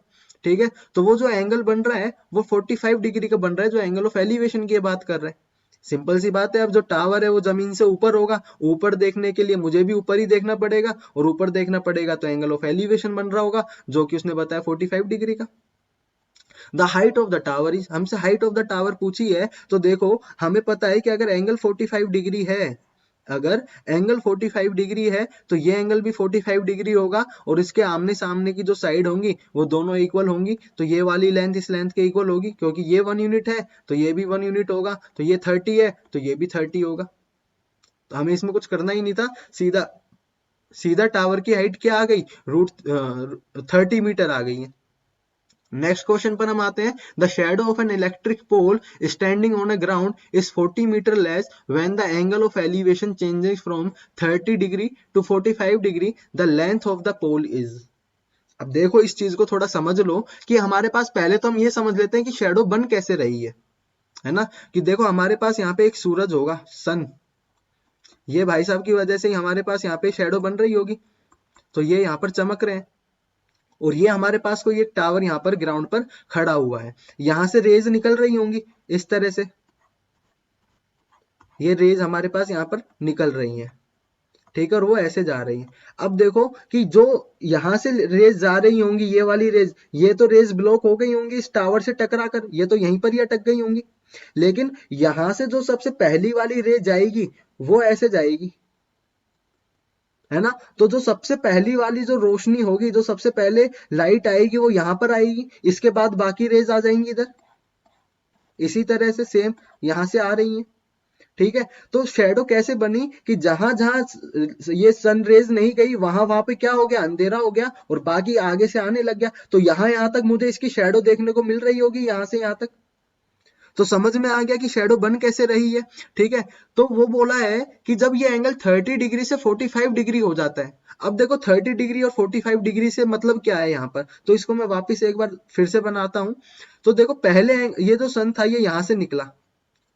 ठीक है। तो वो जो एंगल बन रहा है वो 45 डिग्री का बन रहा है, जो एंगल ऑफ एलिवेशन की बात कर रहे हैं। सिंपल सी बात है, अब जो टावर है वो जमीन से ऊपर होगा, ऊपर देखने के लिए मुझे भी ऊपर ही देखना पड़ेगा, और ऊपर देखना पड़ेगा तो एंगल ऑफ एलिवेशन बन रहा होगा, जो कि उसने बताया 45 डिग्री का। The height of the tower is, हमसे हाइट ऑफ द टावर पूछी है, तो देखो हमें पता है कि अगर एंगल 45 डिग्री है, अगर एंगल 45 डिग्री है तो ये एंगल भी 45 डिग्री होगा, और इसके आमने सामने की जो साइड होंगी वो दोनों इक्वल होंगी, तो ये वाली लेंथ इस लेंथ के इक्वल होगी, क्योंकि ये 1 यूनिट है तो ये भी 1 यूनिट होगा, तो ये 30 है तो ये भी 30 होगा। तो हमें इसमें कुछ करना ही नहीं था, सीधा सीधा टावर की हाइट क्या आ गई, रूट 30 मीटर आ गई है। नेक्स्ट क्वेश्चन पर हम आते हैं। The shadow of an electric pole standing on a ground is 40 metre less when the angle of elevation changes from 30 degree to 45 degree, the length of the pole is. अब देखो इस चीज को थोड़ा समझ लो कि हमारे पास, पहले तो हम ये समझ लेते हैं कि शेडो बन कैसे रही है ना। कि देखो हमारे पास यहाँ पे एक सूरज होगा, सन, ये भाई साहब की वजह से ही हमारे पास यहाँ पे शेडो बन रही होगी, तो ये यहाँ पर चमक रहे हैं, और ये हमारे पास कोई एक टावर यहाँ पर ग्राउंड पर खड़ा हुआ है, यहां से रेज निकल रही होंगी इस तरह से, ये रेज हमारे पास यहाँ पर निकल रही हैं, ठीक है, और वो ऐसे जा रही है। अब देखो कि जो यहां से रेज जा रही होंगी, ये वाली रेज, ये तो रेज ब्लॉक हो गई होंगी इस टावर से टकरा कर, ये तो यहीं पर ही अटक गई होंगी, लेकिन यहां से जो सबसे पहली वाली रेज जाएगी वो ऐसे जाएगी, है ना। तो जो सबसे पहली वाली जो रोशनी होगी, जो सबसे पहले लाइट आएगी वो यहां पर आएगी, इसके बाद बाकी रेज आ जाएंगी इधर, इसी तरह से सेम यहां से आ रही है, ठीक है। तो शेडो कैसे बनी कि जहां जहां ये सन रेज नहीं गई, वहां वहां पे क्या हो गया, अंधेरा हो गया, और बाकी आगे से आने लग गया, तो यहां तक मुझे इसकी शेडो देखने को मिल रही होगी, यहां से यहां तक। तो समझ में आ गया कि शेडो बन कैसे रही है, ठीक है। तो वो बोला है कि जब ये एंगल 30 डिग्री से 45 डिग्री हो जाता है। अब देखो 30 डिग्री और 45 डिग्री से मतलब क्या है यहाँ पर, तो इसको मैं वापस एक बार फिर से बनाता हूं। तो देखो पहले ये जो सन था ये यहाँ से निकला,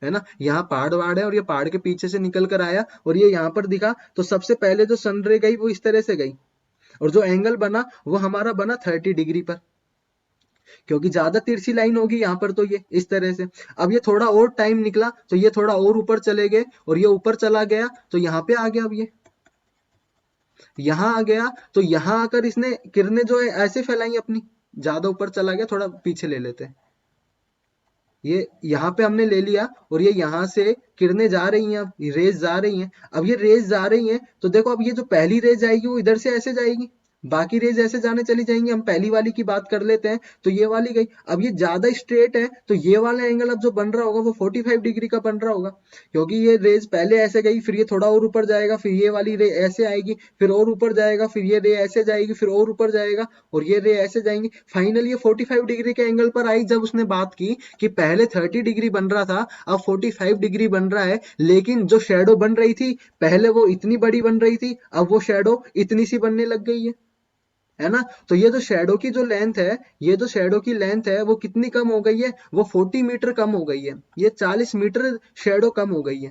है ना, यहाँ पहाड़ वहाड़ है और ये पहाड़ के पीछे से निकल कर आया और ये यहाँ पर दिखा, तो सबसे पहले जो सन रे गई वो इस तरह से गई, और जो एंगल बना वो हमारा बना 30 डिग्री पर, क्योंकि ज्यादा तिरछी लाइन होगी यहाँ पर, तो ये इस तरह से। अब ये थोड़ा और टाइम निकला तो ये थोड़ा और ऊपर चले गए, और ये ऊपर चला गया तो यहाँ पे आ गया, अब ये यहाँ आ गया, तो यहाँ आकर इसने किरणें जो है ऐसे फैलाई अपनी, ज्यादा ऊपर चला गया, थोड़ा पीछे ले लेते हैं, ये यहाँ पे हमने ले लिया, और ये यहाँ से किरणें जा रही हैं, अब रेज जा रही हैं, अब ये रेज जा रही हैं, तो देखो अब ये जो पहली रेज आएगी वो इधर से ऐसे जाएगी, बाकी रेज ऐसे जाने चली जाएंगी। हम पहली वाली की बात कर लेते हैं, तो ये वाली गई, अब ये ज्यादा स्ट्रेट है, तो ये वाला एंगल अब जो बन रहा होगा वो 45 डिग्री का बन रहा होगा, क्योंकि ये रेज पहले ऐसे गई, फिर ये थोड़ा और ऊपर जाएगा, फिर ये वाली रे ऐसे आएगी, फिर और ऊपर जाएगा, फिर ये रे ऐसे जाएगी, फिर और ऊपर जाएगा, और ये रे ऐसे जाएंगी, फाइनली ये 45 डिग्री के एंगल पर आई। जब उसने बात की कि पहले 30 डिग्री बन रहा था, अब 45 डिग्री बन रहा है, लेकिन जो शेडो बन रही थी पहले वो इतनी बड़ी बन रही थी, अब वो शेडो इतनी सी बनने लग गई है ना। तो ये जो शेडो की जो लेंथ है, ये जो शेडो की लेंथ है वो कितनी कम हो गई है, वो 40 मीटर कम हो गई है, ये 40 मीटर शेडो कम हो गई है,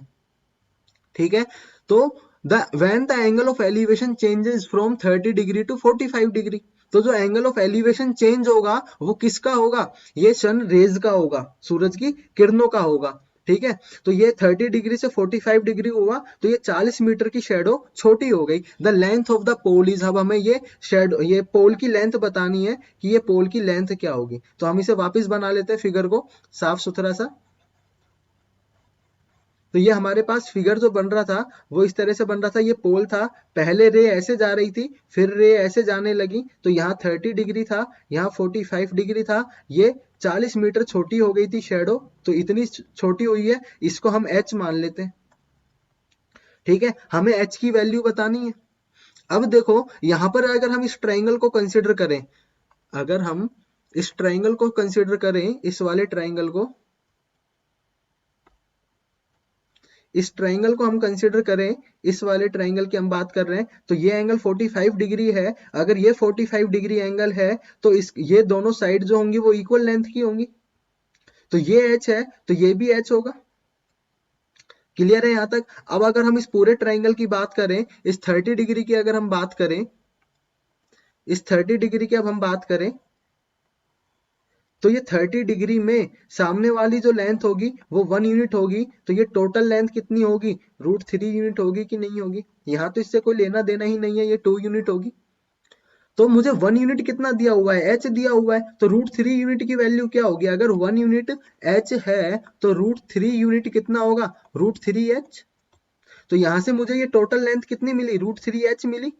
ठीक है। तो the when the angle of elevation changes from 30 degree to 45 degree, तो जो एंगल ऑफ एलिवेशन चेंज होगा वो किसका होगा, ये सन रेज का होगा, सूरज की किरणों का होगा, ठीक है। तो ये 30 डिग्री से 45 डिग्री हुआ, तो ये 40 मीटर की शेडो छोटी हो गई। The length of the pole is, अब हमें ये शेडो, ये पोल की लेंथ बतानी है कि ये पोल की लेंथ क्या होगी, तो हम इसे वापस बना लेते हैं फिगर को साफ सुथरा सा। तो ये हमारे पास फिगर जो बन रहा था वो इस तरह से बन रहा था, ये पोल था, पहले रे ऐसे जा रही थी, फिर रे ऐसे जाने लगी, तो यहाँ 30 डिग्री था, यहाँ 45 डिग्री था, ये 40 मीटर छोटी हो गई थी शेडो, तो इतनी छोटी हुई है, इसको हम एच मान लेते हैं, ठीक है। हमें एच की वैल्यू बतानी है। अब देखो यहाँ पर अगर हम इस ट्राइंगल को कंसिडर करें, अगर हम इस ट्राइंगल को कंसिडर करें, इस वाले ट्राइंगल को, इस ट्राइंगल को हम कंसिडर करें, इस वाले ट्राइंगल की हम बात कर रहे हैं, तो ये एंगल 45 डिग्री है, अगर ये 45 डिग्री एंगल है तो इस ये दोनों साइड जो होंगी वो इक्वल लेंथ की होंगी, तो ये h है तो ये भी h होगा। क्लियर है यहाँ तक? अब अगर हम इस पूरे ट्राइंगल की बात करें, इस 30 डिग्री की अगर हम बात करें, इस 30 डिग्री की अब हम बात करें, तो ये 30 डिग्री में सामने वाली जो लेंथ होगी वो 1 यूनिट होगी, तो ये टोटल लेंथ कितनी होगी? √3 यूनिट होगी कि नहीं होगी? यहाँ तो इससे कोई लेना देना ही नहीं है, ये 2 यूनिट होगी। तो मुझे 1 यूनिट कितना दिया हुआ है? h दिया हुआ है, तो √3 यूनिट की वैल्यू क्या होगी? अगर 1 यूनिट h है तो √3 यूनिट कितना होगा? √3h। तो यहां से मुझे ये टोटल लेंथ कितनी मिली? √3h मिली।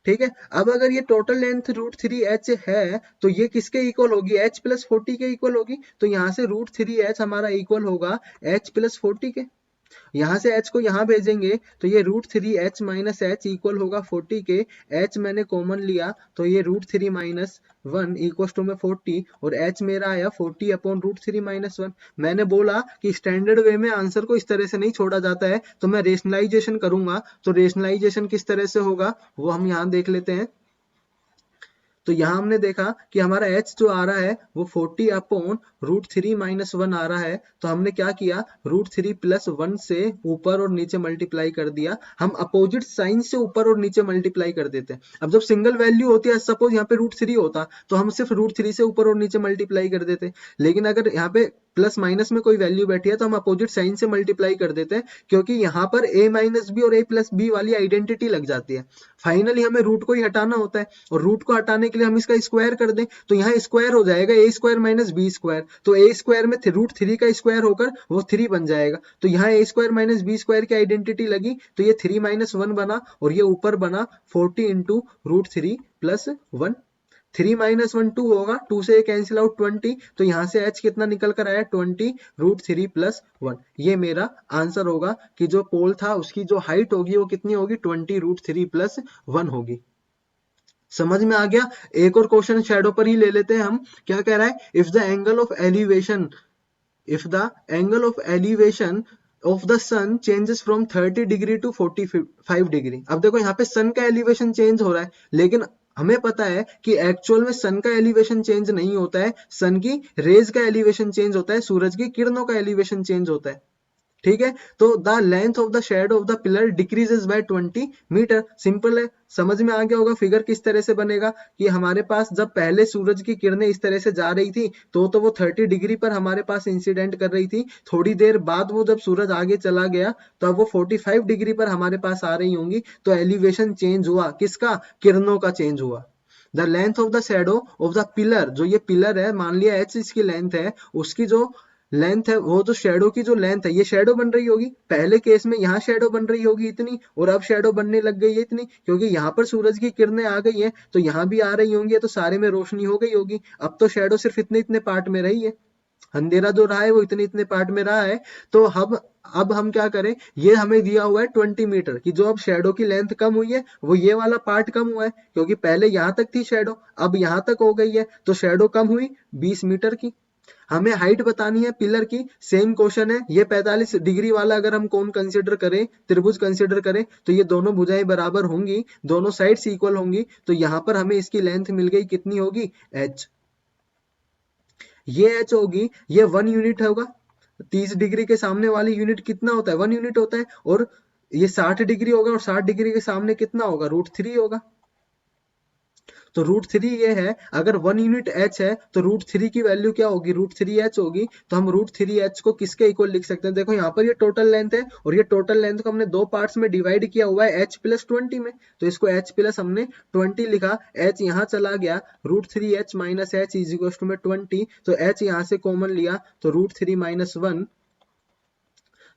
ठीक है, अब अगर ये टोटल लेंथ √3h है तो ये किसके इक्वल होगी? h प्लस 40 के इक्वल होगी। तो यहाँ से √3h हमारा इक्वल होगा h प्लस 40 के। यहाँ से h को यहाँ भेजेंगे तो ये √3h माइनस h इक्वल होगा 40 के। h मैंने कॉमन लिया तो ये √3 माइनस 1 इक्वल टू में 40, और h मेरा आया 40 अपॉन √3 माइनस 1। मैंने बोला कि स्टैंडर्ड वे में आंसर को इस तरह से नहीं छोड़ा जाता है, तो मैं रेशनलाइजेशन करूंगा। तो रेशनलाइजेशन किस तरह से होगा वो हम यहाँ देख लेते हैं। तो यहाँ हमने देखा कि हमारा h जो आ रहा है वो 40 अपॉन √3 माइनस 1 आ रहा है। तो हमने क्या किया? √3 प्लस 1 से ऊपर और नीचे मल्टीप्लाई कर दिया। हम अपोजिट साइन से ऊपर और नीचे मल्टीप्लाई कर देते हैं। अब जब सिंगल वैल्यू होती है, सपोज यहाँ पे √3 होता तो हम सिर्फ √3 से ऊपर और नीचे मल्टीप्लाई कर देते, लेकिन अगर यहाँ पे प्लस माइनस में कोई वैल्यू बैठी है तो हम अपोजिट साइन से मल्टीप्लाई कर देते हैं, क्योंकि यहाँ पर a माइनस बी और a प्लस बी वाली आइडेंटिटी लग जाती है। फाइनली हमें रूट को ही हटाना होता है, और रूट को हटाने के लिए हम इसका स्क्वायर कर दें तो यहाँ स्क्वायर हो जाएगा a square minus B square. तो a स्क्वायर में √3 का स्क्वायर होकर वो 3 बन जाएगा। तो यहाँ a square minus B square की आइडेंटिटी लगी तो ये 3 माइनस 1 बना, और ये ऊपर बना 40 इंटू √3 प्लस 1। 3 माइनस 1 2 होगा, 2 से ये कैंसिल आउट 20, तो यहाँ से h कितना निकल कर आया? 20 √3 प्लस 1। ये मेरा आंसर होगा कि जो पोल था उसकी जो हाइट होगी वो कितनी होगी? 20 √3 प्लस 1 होगी। समझ में आ गया? एक और क्वेश्चन शैडो पर ही ले लेते हैं हम। क्या कह रहा है? If the angle of elevation of the sun changes from 30 degree to 45 degree. अब देखो यहाँ पे सन का एलिवेशन चेंज हो रहा है, लेकिन हमें पता है कि एक्चुअल में सन का एलिवेशन चेंज नहीं होता है, सन की रेज का एलिवेशन चेंज होता है, सूरज की किरणों का एलिवेशन चेंज होता है। ठीक है, तो the length of the shadow of the pillar decreases by 20 metre. Simple है, समझ में आ गया होगा फिगर किस तरह से बनेगा कि हमारे पास जब पहले सूरज की किरणें इस तरह से जा रही थी तो वो 30 डिग्री पर हमारे पास इंसिडेंट कर रही थी। थोड़ी देर बाद वो जब सूरज आगे चला गया तो अब वो 45 डिग्री पर हमारे पास आ रही होंगी, तो एलिवेशन चेंज हुआ किसका? किरणों का चेंज हुआ। The length of the shadow of the pillar, जो ये पिलर है मान लिया h इसकी लेंथ है, उसकी जो लेंथ है वो जो शेडो की जो लेंथ है, ये शेडो बन रही होगी। पहले केस में यहाँ शेडो बन रही होगी इतनी, और अब शेडो बनने लग गई है इतनी, क्योंकि यहाँ पर सूरज की किरणें आ गई हैं तो यहाँ भी आ रही होंगी, तो सारे में रोशनी हो गई होगी। अब तो शेडो सिर्फ इतने इतने पार्ट में रही है, अंधेरा जो रहा है वो इतने इतने पार्ट में रहा है। तो अब हम क्या करें? ये हमें दिया हुआ है 20 मीटर की, जो अब शेडो की लेंथ कम हुई है वो ये वाला पार्ट कम हुआ है, क्योंकि पहले यहाँ तक थी शेडो, अब यहाँ तक हो गई है, तो शेडो कम हुई 20 मीटर की। हमें हाइट बतानी है पिलर की। सेम क्वेश्चन है, ये 45 डिग्री वाला अगर हम कौन कंसिडर करें, त्रिभुज कंसिडर करें, तो ये दोनों भुजाएं बराबर होंगी, दोनों साइड्स इक्वल होंगी, तो यहाँ पर हमें इसकी लेंथ मिल गई, कितनी होगी? h। ये h होगी, ये 1 यूनिट होगा। 30 डिग्री के सामने वाली यूनिट कितना होता है? 1 यूनिट होता है। और ये 60 डिग्री होगा, और 60 डिग्री के सामने कितना होगा? √3 होगा। तो √3 ये है, अगर 1 यूनिट h है तो √3 की वैल्यू क्या होगी? √3h होगी। तो हम √3h को किसके इक्वल लिख सकते हैं? देखो यहाँ पर ये टोटल लेंथ है, और ये टोटल लेंथ को हमने दो पार्ट्स में डिवाइड किया हुआ है h प्लस 20 में, तो इसको h प्लस हमने 20 लिखा, h यहाँ चला गया, √3h minus h is equal to में 20, तो h यहाँ से कॉमन लिया तो √3 माइनस 1,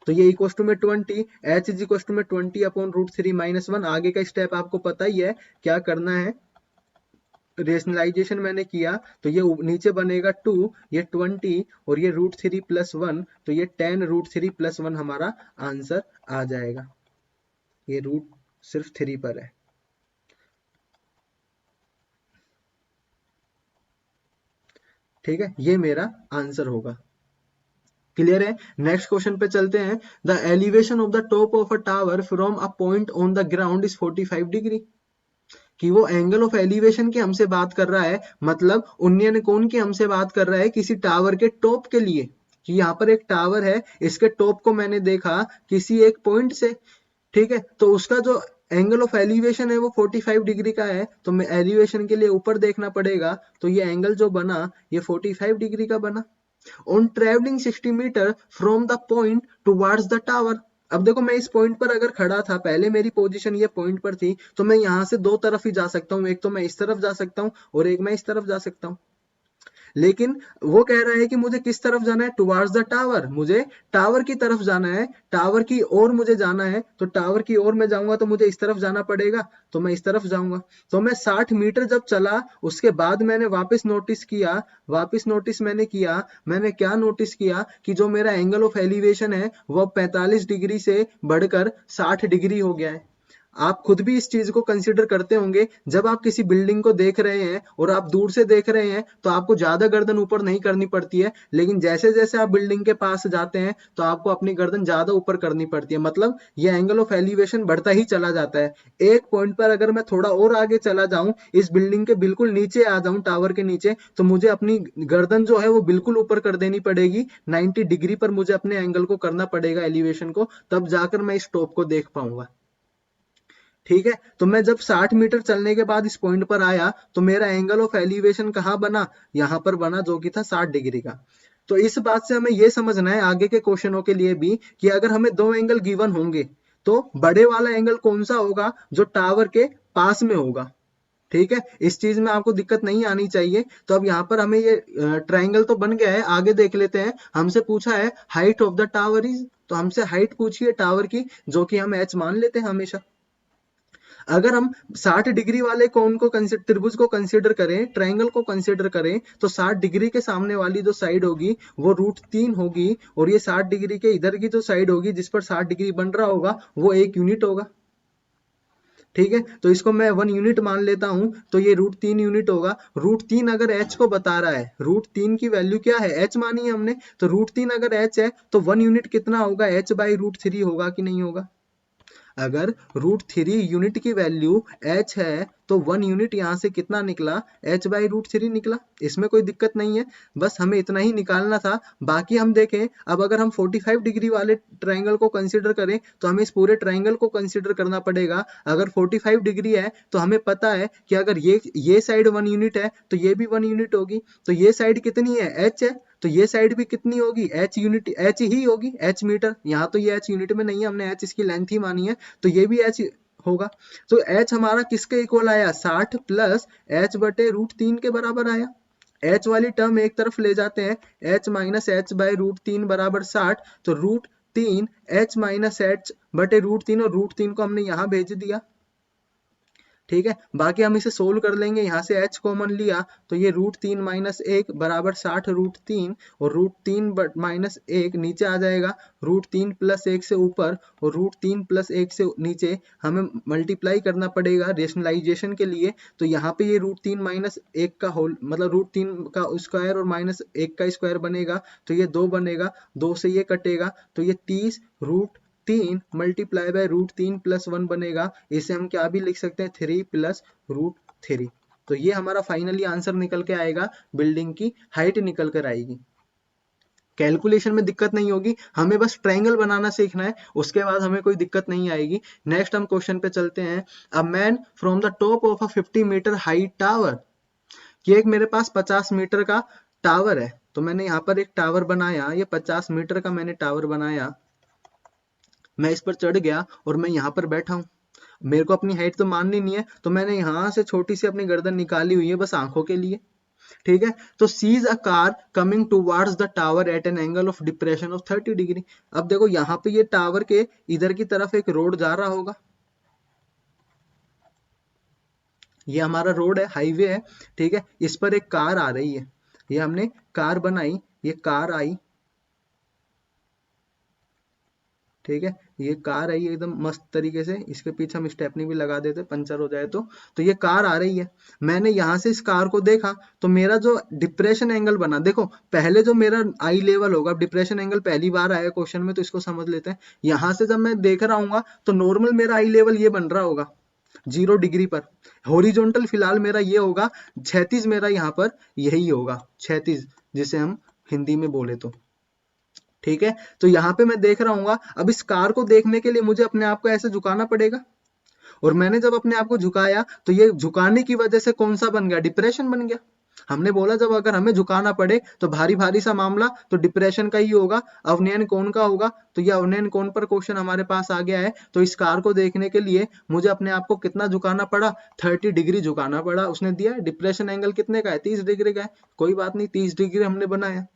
तो ये इक्वल टू में 20, h इज इक्वल टू में 20 अपॉन √3 माइनस 1। आगे का स्टेप आपको पता ही है क्या करना है। रेशनलाइजेशन मैंने किया तो ये नीचे बनेगा 2, ये 20, और ये √3 प्लस 1, तो ये 10 √3 प्लस 1 हमारा आंसर आ जाएगा। ये रूट सिर्फ 3 पर है। ठीक है, ये मेरा आंसर होगा। क्लियर है? नेक्स्ट क्वेश्चन पे चलते हैं। The elevation of the top of a tower from a point on the ground is 45 degree. कि वो एंगल ऑफ एलिवेशन की हमसे बात कर रहा है, मतलब उन्नयन कोण की हमसे बात कर रहा है किसी टावर के टॉप के लिए, कि यहाँ पर एक टावर है, इसके टॉप को मैंने देखा किसी एक पॉइंट से, ठीक है, तो उसका जो एंगल ऑफ एलिवेशन है वो 45 डिग्री का है, तो मैं एलिवेशन के लिए ऊपर देखना पड़ेगा, तो ये एंगल जो बना ये 45 डिग्री का बना। On travelling 60 metre from the point towards the tower. अब देखो मैं इस पॉइंट पर अगर खड़ा था, पहले मेरी पोजीशन ये पॉइंट पर थी, तो मैं यहाँ से दो तरफ ही जा सकता हूँ, एक तो मैं इस तरफ जा सकता हूँ और एक मैं इस तरफ जा सकता हूँ। लेकिन वो कह रहा है कि मुझे किस तरफ जाना है, टुवर्ड्स द टावर, मुझे टावर की तरफ जाना है, टावर की ओर मुझे जाना है, तो टावर की ओर मैं जाऊंगा तो मुझे इस तरफ जाना पड़ेगा, तो मैं इस तरफ जाऊंगा। तो मैं 60 मीटर जब चला, उसके बाद मैंने वापस नोटिस मैंने किया, मैंने क्या नोटिस किया कि जो मेरा एंगल ऑफ एलिवेशन है वो 45 डिग्री से बढ़कर 60 डिग्री हो गया है। आप खुद भी इस चीज को कंसिडर करते होंगे, जब आप किसी बिल्डिंग को देख रहे हैं और आप दूर से देख रहे हैं तो आपको ज्यादा गर्दन ऊपर नहीं करनी पड़ती है, लेकिन जैसे जैसे आप बिल्डिंग के पास जाते हैं तो आपको अपनी गर्दन ज्यादा ऊपर करनी पड़ती है, मतलब ये एंगल ऑफ एलिवेशन बढ़ता ही चला जाता है। एक पॉइंट पर अगर मैं थोड़ा और आगे चला जाऊं, इस बिल्डिंग के बिल्कुल नीचे आ जाऊं, टावर के नीचे, तो मुझे अपनी गर्दन जो है वो बिल्कुल ऊपर कर देनी पड़ेगी, 90 डिग्री पर मुझे अपने एंगल को करना पड़ेगा, एलिवेशन को, तब जाकर मैं इस टॉप को देख पाऊंगा। ठीक है, तो मैं जब 60 मीटर चलने के बाद इस पॉइंट पर आया तो मेरा एंगल ऑफ एलिवेशन कहाँ बना, यहाँ पर बना, जो कि था 60 डिग्री का। तो इस बात से हमें यह समझना है आगे के क्वेश्चनों के लिए भी, कि अगर हमें दो एंगल गिवन होंगे तो बड़े वाला एंगल कौन सा होगा, जो टावर के पास में होगा। ठीक है, इस चीज में आपको दिक्कत नहीं आनी चाहिए। तो अब यहाँ पर हमें ये ट्राइंगल तो बन गया है, आगे देख लेते हैं। हमसे पूछा है height of the tower is, तो हमसे हाइट पूछी है टावर की, जो कि हम एच मान लेते हैं हमेशा। अगर हम 60 डिग्री वाले कोण को त्रिभुज को कंसीडर करें, ट्रायंगल को कंसीडर करें, तो 60 डिग्री के सामने वाली जो साइड होगी वो √3 होगी, और ये 60 डिग्री के इधर की जो साइड होगी जिस पर 60 डिग्री बन रहा होगा वो 1 यूनिट होगा। ठीक है, तो इसको मैं 1 यूनिट मान लेता हूं, तो ये √3 यूनिट होगा। √3 अगर h को बता रहा है, √3 की वैल्यू क्या है, h मानी है हमने, तो √3 अगर h है तो 1 यूनिट कितना होगा, h/√3 होगा कि नहीं होगा। अगर √3 यूनिट की वैल्यू h है तो 1 यूनिट यहाँ से कितना निकला, h/√3 निकला। इसमें कोई दिक्कत नहीं है, बस हमें इतना ही निकालना था। बाकी हम देखें, अब अगर हम 45 डिग्री वाले ट्राइंगल को कंसीडर करें तो हमें इस पूरे ट्राइंगल को कंसीडर करना पड़ेगा। अगर 45 डिग्री है तो हमें पता है कि अगर ये साइड 1 यूनिट है तो ये भी 1 यूनिट होगी, तो ये साइड कितनी है, h है, तो ये साइड भी कितनी होगी, h यूनिट, h ही होगी, h मीटर। यहाँ तो ये h यूनिट में नहीं है, हमने h इसकी लेंथ ही मानी है, तो ये भी h होगा। तो h हमारा किसके इक्वल आया, 60 प्लस h/√3 के बराबर आया। h वाली टर्म एक तरफ ले जाते हैं, h माइनस h/√3 बराबर 60, तो √3 h माइनस h/√3, और √3 को हमने यहाँ भेज दिया। ठीक है, बाकी हम इसे सोल्व कर लेंगे, यहाँ से h कॉमन लिया तो ये √3 माइनस 1 बराबर 60 √3, और √3 माइनस 1 नीचे आ जाएगा, √3 प्लस 1 से ऊपर और √3 प्लस 1 से नीचे हमें मल्टीप्लाई करना पड़ेगा रेशनलाइजेशन के लिए। तो यहाँ पे ये √3 माइनस 1 का होल, मतलब √3 का स्क्वायर और माइनस 1 का स्क्वायर बनेगा, तो ये 2 बनेगा, 2 से ये कटेगा, तो ये 30 √3 मल्टीप्लाई बाय √3 प्लस 1 बनेगा। इसे हम क्या भी लिख सकते हैं, 3 प्लस √3। तो ये हमारा फाइनली आंसर निकल के आएगा, बिल्डिंग की हाइट निकल कर आएगी। कैलकुलेशन में दिक्कत नहीं होगी, हमें बस ट्रायंगल बनाना सीखना है, उसके बाद हमें कोई दिक्कत नहीं आएगी। नेक्स्ट हम क्वेश्चन पे चलते हैं। A man from the top of a 50 metre high tower, कि एक मेरे पास 50 मीटर का टावर है, तो मैंने यहाँ पर एक टावर बनाया, ये 50 मीटर का मैंने टावर बनाया, मैं इस पर चढ़ गया और मैं यहाँ पर बैठा हूँ। मेरे को अपनी हाइट तो माननी नहीं है, तो मैंने यहाँ से छोटी सी अपनी गर्दन निकाली हुई है बस आंखों के लिए। ठीक है, तो sees a car coming towards the tower at an angle of depression of 30 degree. अब देखो यहाँ पे ये टावर के इधर की तरफ एक रोड जा रहा होगा, ये हमारा रोड है, हाईवे है। ठीक है, इस पर एक कार आ रही है, ये हमने कार बनाई, ये कार आई। ठीक है, ये कार आई एकदम मस्त तरीके से, इसके पीछे हम स्टेपनी भी लगा देते पंचर हो जाए तो ये कार आ रही है। मैंने यहाँ से इस कार को देखा, तो मेरा जो डिप्रेशन एंगल बना, देखो पहले जो मेरा आई लेवल होगा, डिप्रेशन एंगल पहली बार आया क्वेश्चन में तो इसको समझ लेते हैं। यहाँ से जब मैं देख रहा हूँ तो नॉर्मल मेरा आई लेवल ये बन रहा होगा, 0 डिग्री पर। हॉरिजॉन्टल फिलहाल मेरा ये होगा, क्षैतिज मेरा यहाँ पर यही होगा, क्षैतिज जिसे हम हिंदी में बोले तो। ठीक है, तो यहाँ पे मैं देख रहा हूँ, अब इस कार को देखने के लिए मुझे अपने आप को ऐसे झुकाना पड़ेगा, और मैंने जब अपने आप को झुकाया तो ये झुकाने की वजह से कौन सा बन गया, डिप्रेशन बन गया। हमने बोला जब अगर हमें झुकाना पड़े तो भारी भारी सा मामला तो डिप्रेशन का ही होगा, अवनयन कोण का होगा। तो ये अवनयन कोण पर क्वेश्चन हमारे पास आ गया है। तो इस कार को देखने के लिए मुझे अपने आप को कितना झुकाना पड़ा, 30 डिग्री झुकाना पड़ा। उसने दिया डिप्रेशन एंगल कितने का है, 30 डिग्री का है। कोई बात नहीं, 30 डिग्री हमने बनाया।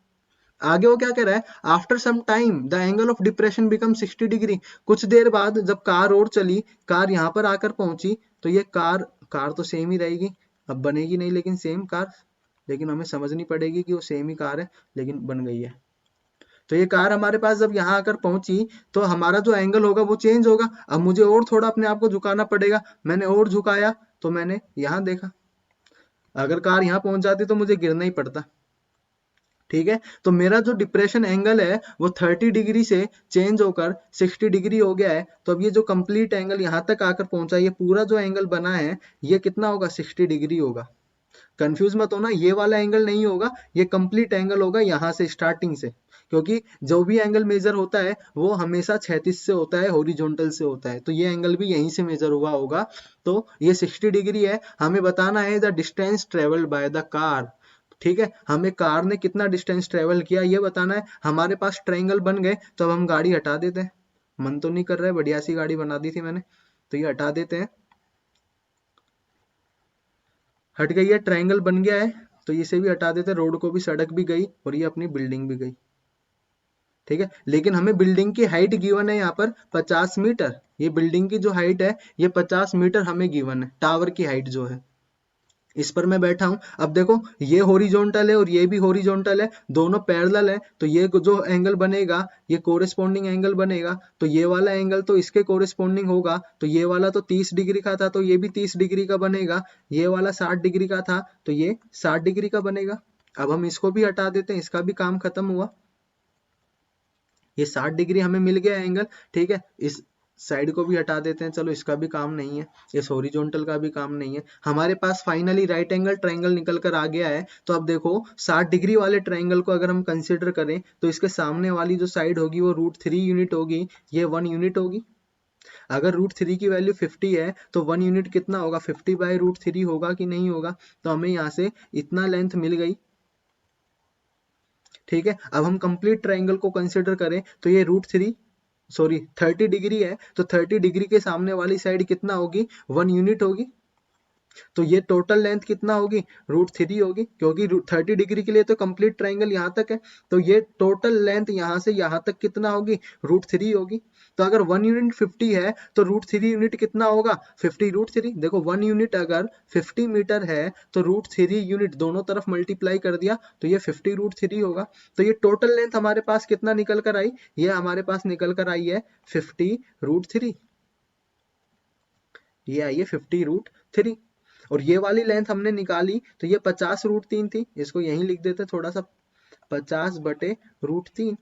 आगे वो क्या कह रहा है, after some time the angle of depression become 60 degree. कुछ देर बाद जब कार और चली, कार यहाँ पर आकर पहुंची, तो ये कार कार तो सेम ही रहेगी, अब बनेगी नहीं लेकिन सेम कार, लेकिन हमें समझनी पड़ेगी कि वो सेम ही कार है, लेकिन बन गई है। तो ये कार हमारे पास जब यहाँ आकर पहुंची तो हमारा जो एंगल होगा वो चेंज होगा। अब मुझे और थोड़ा अपने आप को झुकाना पड़ेगा, मैंने और झुकाया तो मैंने यहाँ देखा, अगर कार यहाँ पहुंच जाती तो मुझे गिरना ही पड़ता। ठीक है, तो मेरा जो डिप्रेशन एंगल है वो 30 डिग्री से चेंज होकर 60 डिग्री हो गया है। तो अब ये जो कंप्लीट एंगल यहाँ तक आकर पहुंचा, ये पूरा जो एंगल बना है ये कितना होगा, 60 डिग्री होगा। कंफ्यूज मत होना, ये वाला एंगल नहीं होगा, ये कंप्लीट एंगल होगा यहाँ से स्टार्टिंग से, क्योंकि जो भी एंगल मेजर होता है वो हमेशा क्षैतिज से होता है, हॉरिजॉन्टल से होता है। तो ये एंगल भी यहीं से मेजर हुआ होगा। तो ये 60 डिग्री है। हमें बताना है the distance travelled by the car. ठीक है, हमें कार ने कितना डिस्टेंस ट्रेवल किया ये बताना है। हमारे पास ट्रायंगल बन गए, तो अब हम गाड़ी हटा देते हैं। मन तो नहीं कर रहा है, बढ़िया सी गाड़ी बना दी थी मैंने, तो ये हटा देते हैं। हट गई है, ट्रायंगल बन गया है, तो इसे भी हटा देते हैं। रोड को भी, सड़क भी गई और ये अपनी बिल्डिंग भी गई। ठीक है, लेकिन हमें बिल्डिंग की हाइट गिवन है यहाँ पर 50 मीटर। ये बिल्डिंग की जो हाइट है ये 50 मीटर हमें गिवन है, टावर की हाइट जो है। इस पर मैं बैठा हूं। अब देखो, ये हॉरिजॉन्टल है और ये भी हॉरिजॉन्टल है, दोनों पैरेलल है। तो ये जो एंगल बनेगा ये कोरिस्पॉन्डिंग एंगल बनेगा। तो ये वाला एंगल तो इसके कोरिस्पॉन्डिंग होगा। तो ये वाला तो 30 डिग्री का था, तो ये भी 30 डिग्री का बनेगा। ये वाला 60 डिग्री का था, तो ये 60 डिग्री का बनेगा। अब हम इसको भी हटा देते हैं, इसका भी काम खत्म हुआ। ये 60 डिग्री हमें मिल गया एंगल। ठीक है, इस साइड को भी हटा देते हैं, चलो इसका भी काम नहीं है, इस हॉरिजॉन्टल का भी काम नहीं है। हमारे पास फाइनली राइट एंगल ट्रायंगल निकल कर आ गया है। तो अब देखो, 60 डिग्री वाले ट्रायंगल को अगर हम कंसिडर करें तो इसके सामने वाली जो साइड होगी वो √3 यूनिट होगी, ये 1 यूनिट होगी। अगर √3 की वैल्यू 50 है तो 1 यूनिट कितना होगा, 50/√3 होगा कि नहीं होगा। तो हमें यहाँ से इतना लेंथ मिल गई। ठीक है, अब हम कंप्लीट ट्रायंगल को कंसिडर करें तो ये सॉरी 30 डिग्री है, तो 30 डिग्री के सामने वाली साइड कितना होगी, 1 यूनिट होगी। तो ये टोटल लेंथ कितना होगी, √3 होगी, क्योंकि 30 डिग्री के लिए तो कंप्लीट ट्रायंगल यहाँ तक है। तो ये टोटल लेंथ यहाँ से यहाँ तक कितना होगी, √3 होगी। तो अगर 1 यूनिट 50 है तो √3 यूनिट कितना होगा, 50√3। देखो 1 यूनिट अगर 50 मीटर है तो √3 यूनिट दोनों तरफ मल्टीप्लाई कर दिया तो ये 50√3 होगा। तो ये टोटल लेंथ हमारे पास कितना निकल कर आई, ये हमारे पास निकल कर आई है 50√3। ये आई है 50√3। और ये वाली लेंथ हमने निकाली तो ये 50√3 थी, इसको यहीं लिख देते थोड़ा सा, 50/√3।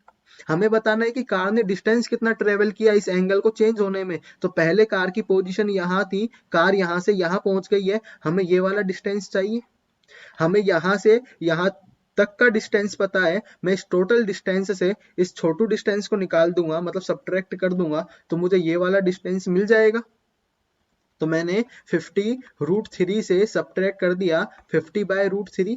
हमें बताना है कि कार ने डिस्टेंस कितना ट्रेवल किया इस एंगल को चेंज होने में। तो पहले कार की पोजीशन यहाँ थी, कार यहाँ से यहाँ पहुंच गई है, हमें ये वाला डिस्टेंस चाहिए। हमें यहाँ से यहाँ तक का डिस्टेंस पता है, मैं इस टोटल डिस्टेंस से इस छोटू डिस्टेंस को निकाल दूंगा, मतलब सब्ट्रैक्ट कर दूंगा, तो मुझे ये वाला डिस्टेंस मिल जाएगा। तो मैंने 50√3 से सब्ट्रैक्ट कर दिया 50/√3।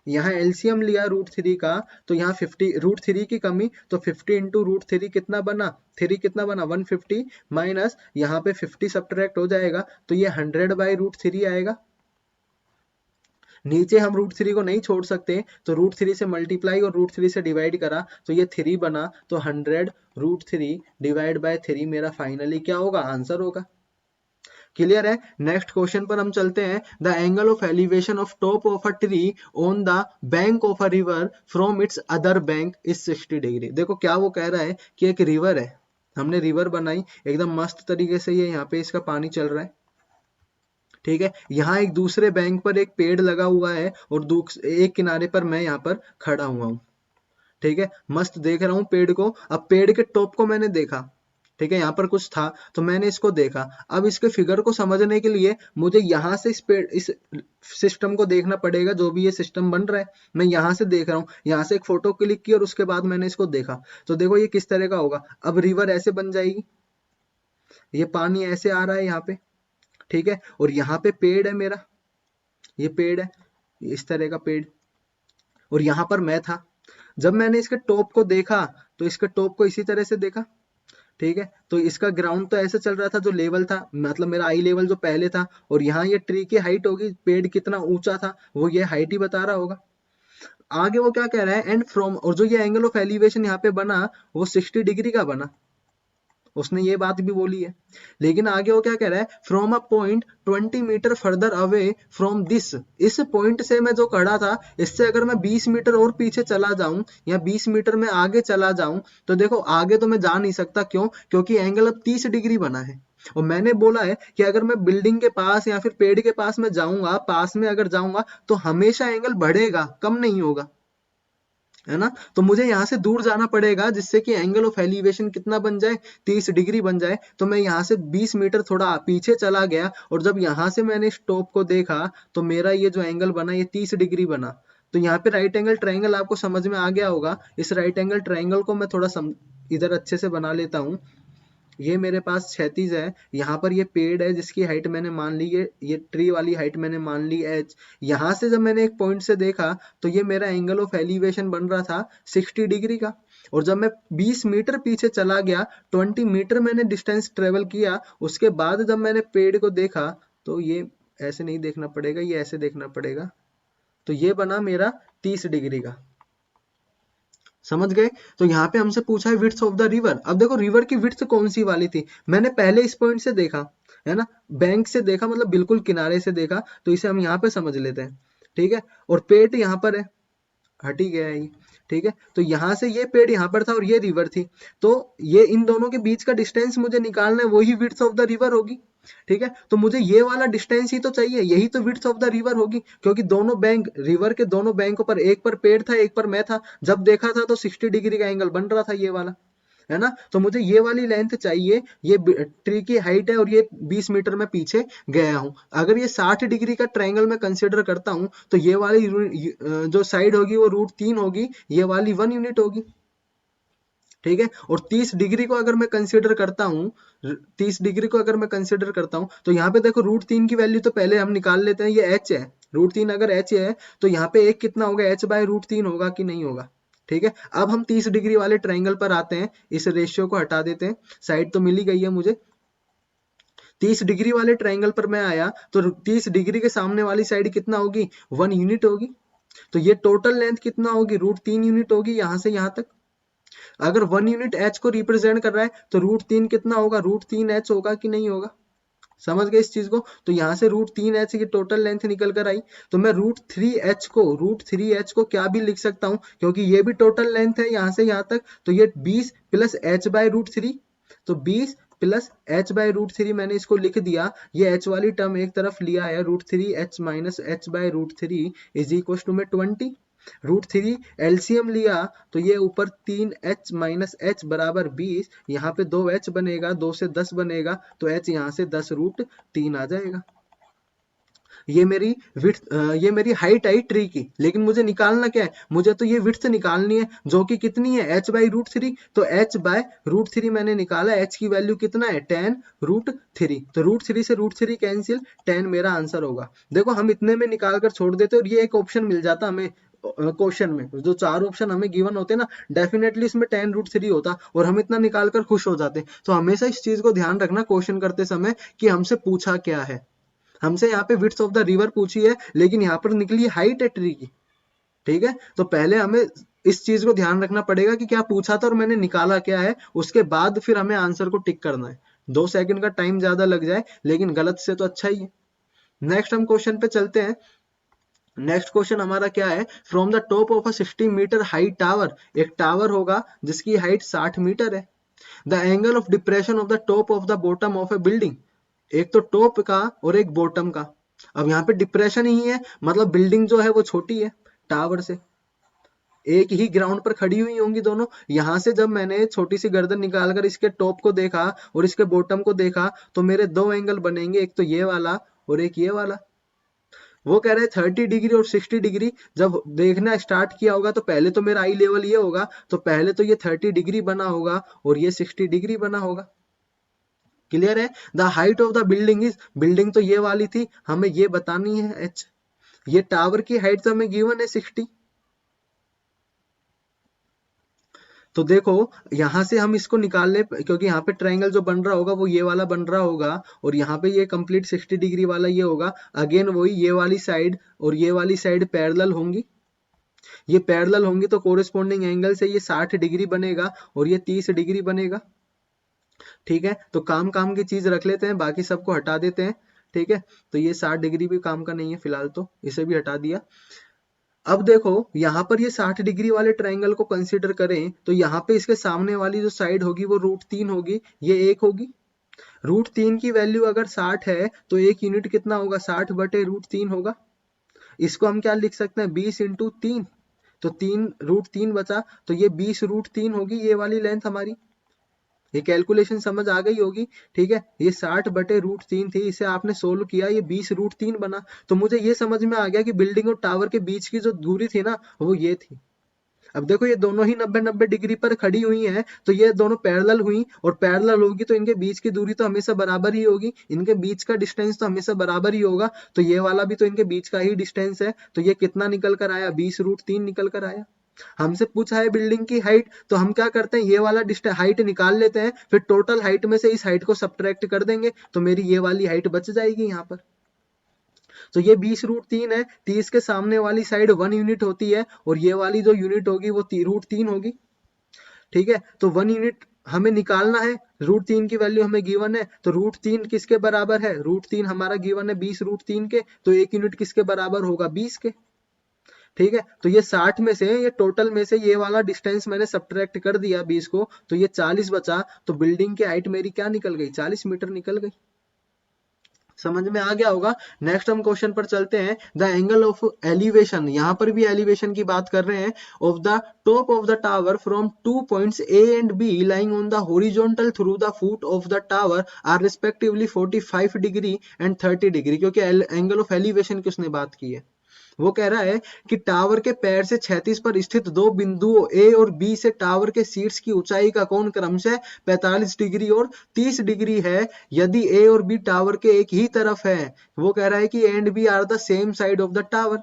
यहाँ एलसीएम लिया √3 का, तो यहाँ 50 √3 की कमी, तो 50 इंटू √3 कितना बना, 3 कितना बना, 150 माइनस यहाँ पे 50 सब्ट्रैक्ट हो जाएगा, तो ये 100/√3 आएगा। नीचे हम √3 को नहीं छोड़ सकते, तो √3 से मल्टीप्लाई और √3 से डिवाइड करा तो ये 3 बना, तो 100√3 डिवाइड बाय 3 मेरा फाइनली क्या होगा, आंसर होगा। क्लियर है। नेक्स्ट क्वेश्चन पर हम चलते हैं। The angle of elevation of top of a tree on the bank of a river from its other bank is 60 degree. देखो क्या वो कह रहा है कि एक रिवर है, हमने रिवर बनाई एकदम मस्त तरीके से, ये यहाँ पे इसका पानी चल रहा है। ठीक है, यहाँ एक दूसरे बैंक पर एक पेड़ लगा हुआ है और एक किनारे पर मैं यहाँ पर खड़ा हुआ हूँ। ठीक है, मस्त देख रहा हूँ पेड़ को। अब पेड़ के टॉप को मैंने देखा, ठीक है, यहाँ पर कुछ था तो मैंने इसको देखा। अब इसके फिगर को समझने के लिए मुझे यहाँ से इस सिस्टम को देखना पड़ेगा, जो भी ये सिस्टम बन रहा है मैं यहाँ से देख रहा हूँ। यहाँ से एक फोटो क्लिक की और उसके बाद मैंने इसको देखा, तो देखो ये किस तरह का होगा। अब रिवर ऐसे बन जाएगी, ये पानी ऐसे आ रहा है यहाँ पे, ठीक है, और यहाँ पे पेड़ है मेरा, ये पेड़ है, इस तरह का पेड़, और यहाँ पर मैं था। जब मैंने इसके टॉप को देखा तो इसके टॉप को इसी तरह से देखा, ठीक है, तो इसका ग्राउंड तो ऐसे चल रहा था जो लेवल था, मतलब मेरा आई लेवल जो पहले था, और यहाँ ये ट्री की हाइट होगी, पेड़ कितना ऊंचा था वो ये हाइट ही बता रहा होगा। आगे वो क्या कह रहा है, एंड फ्रॉम, और जो ये एंगल ऑफ एलिवेशन यहाँ पे बना वो 60 डिग्री का बना, उसने ये बात भी बोली है। लेकिन आगे वो क्या कह रहा है, from a point 20 metre further away from this, इस पॉइंट से मैं जो खड़ा था इससे अगर मैं 20 मीटर और पीछे चला जाऊं या 20 मीटर में आगे चला जाऊं, तो देखो आगे तो मैं जा नहीं सकता, क्यों, क्योंकि एंगल अब 30 डिग्री बना है। और मैंने बोला है कि अगर मैं बिल्डिंग के पास या फिर पेड़ के पास में जाऊंगा, पास में अगर जाऊंगा तो हमेशा एंगल बढ़ेगा, कम नहीं होगा, है ना। तो मुझे यहाँ से दूर जाना पड़ेगा जिससे कि एंगल ऑफ एलिवेशन कितना बन जाए, 30 डिग्री बन जाए। तो मैं यहाँ से 20 मीटर थोड़ा पीछे चला गया, और जब यहाँ से मैंने स्टॉप को देखा तो मेरा ये जो एंगल बना ये 30 डिग्री बना। तो यहाँ पे राइट एंगल ट्राइंगल आपको समझ में आ गया होगा। इस राइट एंगल ट्राइंगल को मैं थोड़ा इधर अच्छे से बना लेता हूँ। ये मेरे पास क्षैतिज है, यहाँ पर ये पेड़ है जिसकी हाइट मैंने मान ली, ये ट्री वाली हाइट मैंने मान ली एच। यहाँ से जब मैंने एक पॉइंट से देखा तो ये मेरा एंगल ऑफ एलिवेशन बन रहा था 60 डिग्री का। और जब मैं 20 मीटर पीछे चला गया, 20 मीटर मैंने डिस्टेंस ट्रेवल किया, उसके बाद जब मैंने पेड़ को देखा तो ये ऐसे नहीं देखना पड़ेगा, ये ऐसे देखना पड़ेगा, तो ये बना मेरा 30 डिग्री का। समझ गए। तो यहाँ पे हमसे पूछा है विड्थ ऑफ द रिवर। अब देखो रिवर की विड्थ कौन सी वाली थी, मैंने पहले इस पॉइंट से देखा, है ना, बैंक से देखा, मतलब बिल्कुल किनारे से देखा, तो इसे हम यहाँ पे समझ लेते हैं, ठीक है। और पेट यहाँ पर है, हट ही गया है ये, ठीक है। तो यहाँ से ये पेड़ यहाँ पर था और ये रिवर थी, तो ये इन दोनों के बीच का डिस्टेंस मुझे निकालना है, वही विड्थ ऑफ द रिवर होगी, ठीक है। तो मुझे ये वाला डिस्टेंस ही तो चाहिए, यही तो विड्थ ऑफ द रिवर होगी, क्योंकि दोनों बैंक, रिवर के दोनों बैंकों पर, एक पर पेड़ था एक पर मैं था, जब देखा था तो 60 डिग्री का एंगल बन रहा था ये वाला, है ना। तो मुझे ये वाली लेंथ चाहिए, ये ट्री की हाइट है और ये 20 मीटर में पीछे गया हूं। अगर ये 60 डिग्री का ट्रायंगल में कंसीडर करता हूं तो ये वाली जो साइड होगी वो √3 होगी, ये वाली 1 यूनिट होगी, ठीक है। और 30 डिग्री को अगर मैं कंसीडर करता हूं, 30 डिग्री को अगर मैं कंसीडर करता हूं तो यहाँ पे देखो √3 की वैल्यू तो पहले हम निकाल लेते हैं, ये h है, √3 अगर h है तो यहाँ पे एक कितना होगा, h/√3 होगा कि नहीं होगा, ठीक है। अब हम 30 डिग्री वाले ट्राइंगल पर आते हैं, इस रेशियो को हटा देते हैं, साइड तो मिल ही गई है मुझे। 30 डिग्री वाले ट्राइंगल पर मैं आया तो 30 डिग्री के सामने वाली साइड कितना होगी, 1 यूनिट होगी। तो ये टोटल लेंथ कितना होगी, √3 यूनिट होगी यहाँ से यहाँ तक। अगर 1 यूनिट h को रिप्रेजेंट कर रहा है तो √3 कितना होगा, √3h होगा कि नहीं होगा। समझ गए इस चीज को। तो यहाँ से √3h की टोटल लेंथ निकल कर आई, तो मैं √3h को क्या भी लिख सकता हूँ, क्योंकि ये भी टोटल लेंथ है यहाँ से यहाँ तक, तो ये 20 प्लस h/√3, तो 20 प्लस h/√3 मैंने इसको लिख दिया। ये h वाली टर्म एक तरफ लिया है, √3h minus h/√3 is equal to में 20, √3 एलसीएम लिया तो ये ऊपर 3h माइनस h बराबर 20, यहाँ पे 2h बनेगा, 2 से 10 बनेगा, तो h यहाँ से 10√3 आ जाएगा। ये मेरी ये मेरी हाइट आई ट्री की, लेकिन मुझे निकालना क्या है, मुझे तो ये विड्थ निकालनी है जो कि कितनी है, h/√3। तो h/√3 मैंने निकाला, h की वैल्यू कितना है, 10√3, तो √3 से √3 कैंसिल, 10 मेरा आंसर होगा। देखो हम इतने में निकाल कर छोड़ देते और ये एक ऑप्शन मिल जाता हमें क्वेश्चन में, जो 4 ऑप्शन हमें गिवन होते ना, डेफिनेटली इसमें 10√3 होता और हम इतना निकाल कर खुश हो जाते। तो हमेशा इस चीज को ध्यान रखना क्वेश्चन करते समय कि हमसे पूछा क्या है। हमसे यहाँ पे विड्थ ऑफ द रिवर पूछी है, लेकिन यहाँ पर निकली हाइट है ट्री की, ठीक है। तो पहले हमें इस चीज को ध्यान रखना पड़ेगा कि क्या पूछा था और मैंने निकाला क्या है, उसके बाद फिर हमें आंसर को टिक करना है। 2 सेकंड का टाइम ज्यादा लग जाए लेकिन गलत से तो अच्छा ही है। नेक्स्ट हम क्वेश्चन पे चलते हैं। नेक्स्ट क्वेश्चन हमारा क्या है, from the top of a 60 metre high tower, एक टावर होगा जिसकी हाइट 60 मीटर है, the angle of depression of the top of the bottom of a building, एक तो टॉप का और एक बॉटम का। अब यहाँ पे डिप्रेशन ही है, मतलब बिल्डिंग जो है वो छोटी है टावर से, एक ही ग्राउंड पर खड़ी हुई होंगी दोनों। यहां से जब मैंने छोटी सी गर्दन निकालकर इसके टॉप को देखा और इसके बॉटम को देखा तो मेरे दो एंगल बनेंगे, एक तो ये वाला और एक ये वाला। वो कह रहे हैं 30 डिग्री और 60 डिग्री। जब देखना स्टार्ट किया होगा तो पहले तो मेरा आई लेवल ये होगा, तो पहले तो ये 30 डिग्री बना होगा और ये 60 डिग्री बना होगा। क्लियर है? The height of the building is, building तो ये वाली थी, हमें ये बतानी है एच। ये टावर की हाइट तो हमें गिवन है 60। तो देखो यहां से हम इसको निकाल ले, क्योंकि यहाँ पे ट्रायंगल जो बन रहा होगा वो ये वाला बन रहा होगा और यहाँ पे ये कंप्लीट 60 डिग्री वाला ये होगा। अगेन वही ये वाली साइड और ये वाली साइड पैरेलल होंगी। ये पैरेलल होंगी तो कोरिस्पॉन्डिंग एंगल से ये 60 डिग्री बनेगा और ये 30 डिग्री बनेगा। ठीक है, तो काम काम की चीज रख लेते हैं, बाकी सबको हटा देते हैं। ठीक है, तो ये 60 डिग्री भी काम का नहीं है फिलहाल, तो इसे भी हटा दिया। अब देखो यहाँ पर ये 60 डिग्री वाले ट्रायंगल को कंसीडर करें तो यहाँ पे इसके सामने वाली जो साइड होगी वो √3 होगी, ये 1 होगी। √3 की वैल्यू अगर 60 है तो एक यूनिट कितना होगा, 60/√3 होगा। इसको हम क्या लिख सकते हैं, 20 × 3। तो 3 √3 बचा, तो ये 20 √3 होगी ये वाली लेंथ हमारी। ये कैलकुलेशन समझ आ गई होगी। ठीक है, ये 60/√3 थी, इसे आपने सोल्व किया, ये 20 √3 बना। तो मुझे ये समझ में आ गया कि बिल्डिंग और टावर के बीच की जो दूरी थी ना वो ये थी। अब देखो ये दोनों ही 90-90 डिग्री पर खड़ी हुई हैं, तो ये दोनों पैरेलल हुई और पैरेलल होगी तो इनके बीच की दूरी तो हमेशा बराबर ही होगी, इनके बीच का डिस्टेंस तो हमेशा बराबर ही होगा। तो ये वाला भी तो इनके बीच का ही डिस्टेंस है, तो ये कितना निकल कर आया, 20 √3 निकल कर आया। हमसे पूछा है बिल्डिंग की हाइट, तो हम क्या करते हैं, ये वाला हाइट निकाल लेते हैं, फिर टोटल हाइट में से इस हाइट को सब्ट्रैक्ट कर देंगे, तो मेरी ये वाली हाइट बच जाएगी यहाँ पर। तो ये 20 √3 है, 30 के सामने वाली साइड 1 यूनिट होती है और ये वाली जो यूनिट होगी वो √3 होगी। ठीक है, तो 1 यूनिट हमें निकालना है, √3 की वैल्यू हमें गिवन है, तो √3 किसके बराबर है, √3 हमारा गिवन है 20 √3 के, तो एक यूनिट किसके बराबर होगा, 20 के। ठीक है, तो ये 60 में से, ये टोटल में से ये वाला डिस्टेंस मैंने सब्ट्रैक्ट कर दिया 20 को, तो ये 40 बचा। तो बिल्डिंग की हाइट मेरी क्या निकल गई, 40 मीटर निकल गई। समझ में आ गया होगा। नेक्स्ट हम क्वेश्चन पर चलते हैं। द एंगल ऑफ एलिवेशन, यहाँ पर भी एलिवेशन की बात कर रहे हैं, of the top of the tower from 2 points A and B lying on the horizontal through the foot of the tower are respectively 45 degree and 30 degree. क्योंकि एंगल ऑफ एलिवेशन की उसने बात की है। वो कह रहा है कि टावर के पैर से 36 पर स्थित दो बिंदुओं ए और बी से टावर के शीर्ष की ऊंचाई का कोण क्रमशः 45 डिग्री और 30 डिग्री है यदि ए और बी टावर के एक ही तरफ है। वो कह रहा है कि A and B are the same side of the tower,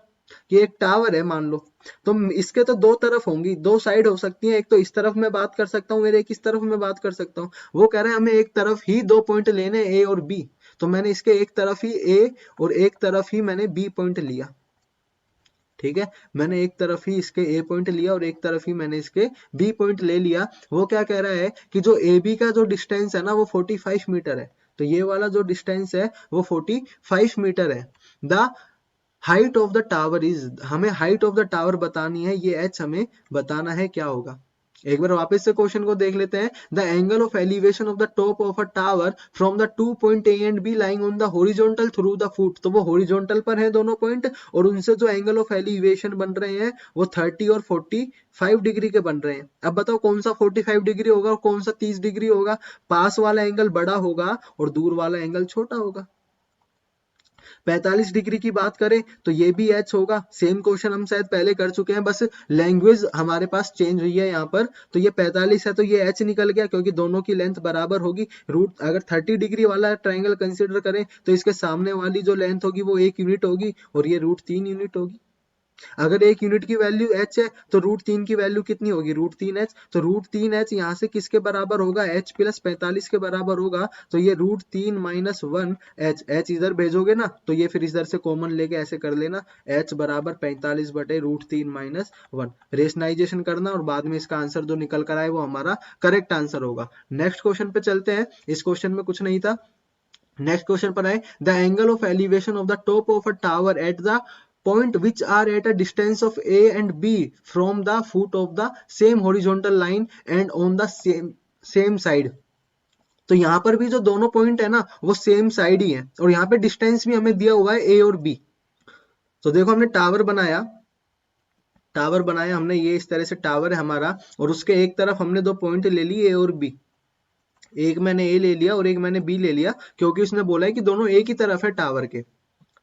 कि एक टावर है मान लो, तो इसके तो दो तरफ होंगी, दो साइड हो सकती है, एक तो इस तरफ मैं बात कर सकता हूँ मेरे, एक इस तरफ मैं बात कर सकता हूँ। वो कह रहे हैं हमें एक तरफ ही दो पॉइंट लेने ए और बी, तो मैंने इसके एक तरफ ही ए और एक तरफ ही मैंने बी पॉइंट लिया। ठीक है, मैंने एक तरफ ही इसके ए पॉइंट लिया और एक तरफ ही मैंने इसके बी पॉइंट ले लिया। वो क्या कह रहा है कि जो ए बी का जो डिस्टेंस है ना वो 45 मीटर है, तो ये वाला जो डिस्टेंस है वो 45 मीटर है। The height of the tower is, हमें हाइट ऑफ द टावर बतानी है, ये एच हमें बताना है क्या होगा। एक बार वापस से क्वेश्चन को देख लेते हैं। The angle of elevation of the top of a tower from the 2 point A and B lying on the horizontal through the foot, तो वो हॉरिजॉन्टल पर है दोनों पॉइंट, और उनसे जो एंगल ऑफ एलिवेशन बन रहे हैं वो 30 और 45 डिग्री के बन रहे हैं। अब बताओ कौन सा 45 डिग्री होगा और कौन सा 30 डिग्री होगा। पास वाला एंगल बड़ा होगा और दूर वाला एंगल छोटा होगा। 45 डिग्री की बात करें तो ये भी एच होगा, सेम क्वेश्चन हम शायद पहले कर चुके हैं, बस लैंग्वेज हमारे पास चेंज हुई है यहाँ पर। तो ये 45 है तो ये एच निकल गया, क्योंकि दोनों की लेंथ बराबर होगी। रूट अगर 30 डिग्री वाला ट्राइंगल कंसिडर करें तो इसके सामने वाली जो लेंथ होगी वो 1 यूनिट होगी और ये √3 यूनिट होगी। अगर एक यूनिट की वैल्यू h है तो √3 की वैल्यू कितनी होगी, √3h। तो √3h यहाँ से किसके बराबर होगा, h प्लस 45 के बराबर होगा। तो ये √3 माइनस 1 h इधर भेजोगे ना तो ये फिर इधर से कॉमन लेके ऐसे कर लेना, h बराबर 45/√3 माइनस 1। रेशनाइजेशन करना और बाद में इसका आंसर जो निकल कर आए वो हमारा करेक्ट आंसर होगा। नेक्स्ट क्वेश्चन पे चलते हैं। इस क्वेश्चन में कुछ नहीं था। नेक्स्ट क्वेश्चन पर आए, the angle of elevation of the top of a tower at the point which are at a distance of A and B from the foot of the same horizontal line and on the same side। तो यहाँ पर भी जो दोनों पॉइंट है ना वो सेम साइड ही है और यहाँ पे डिस्टेंस भी हमें दिया हुआ है A और B। तो देखो हमने टावर बनाया, टावर बनाया हमने, ये इस तरह से टावर है हमारा, और उसके एक तरफ हमने दो पॉइंट ले लिए, ए और बी। एक मैंने ए ले लिया और एक मैंने बी ले लिया, क्योंकि उसने बोला है कि दोनों एक ही तरफ है टावर के।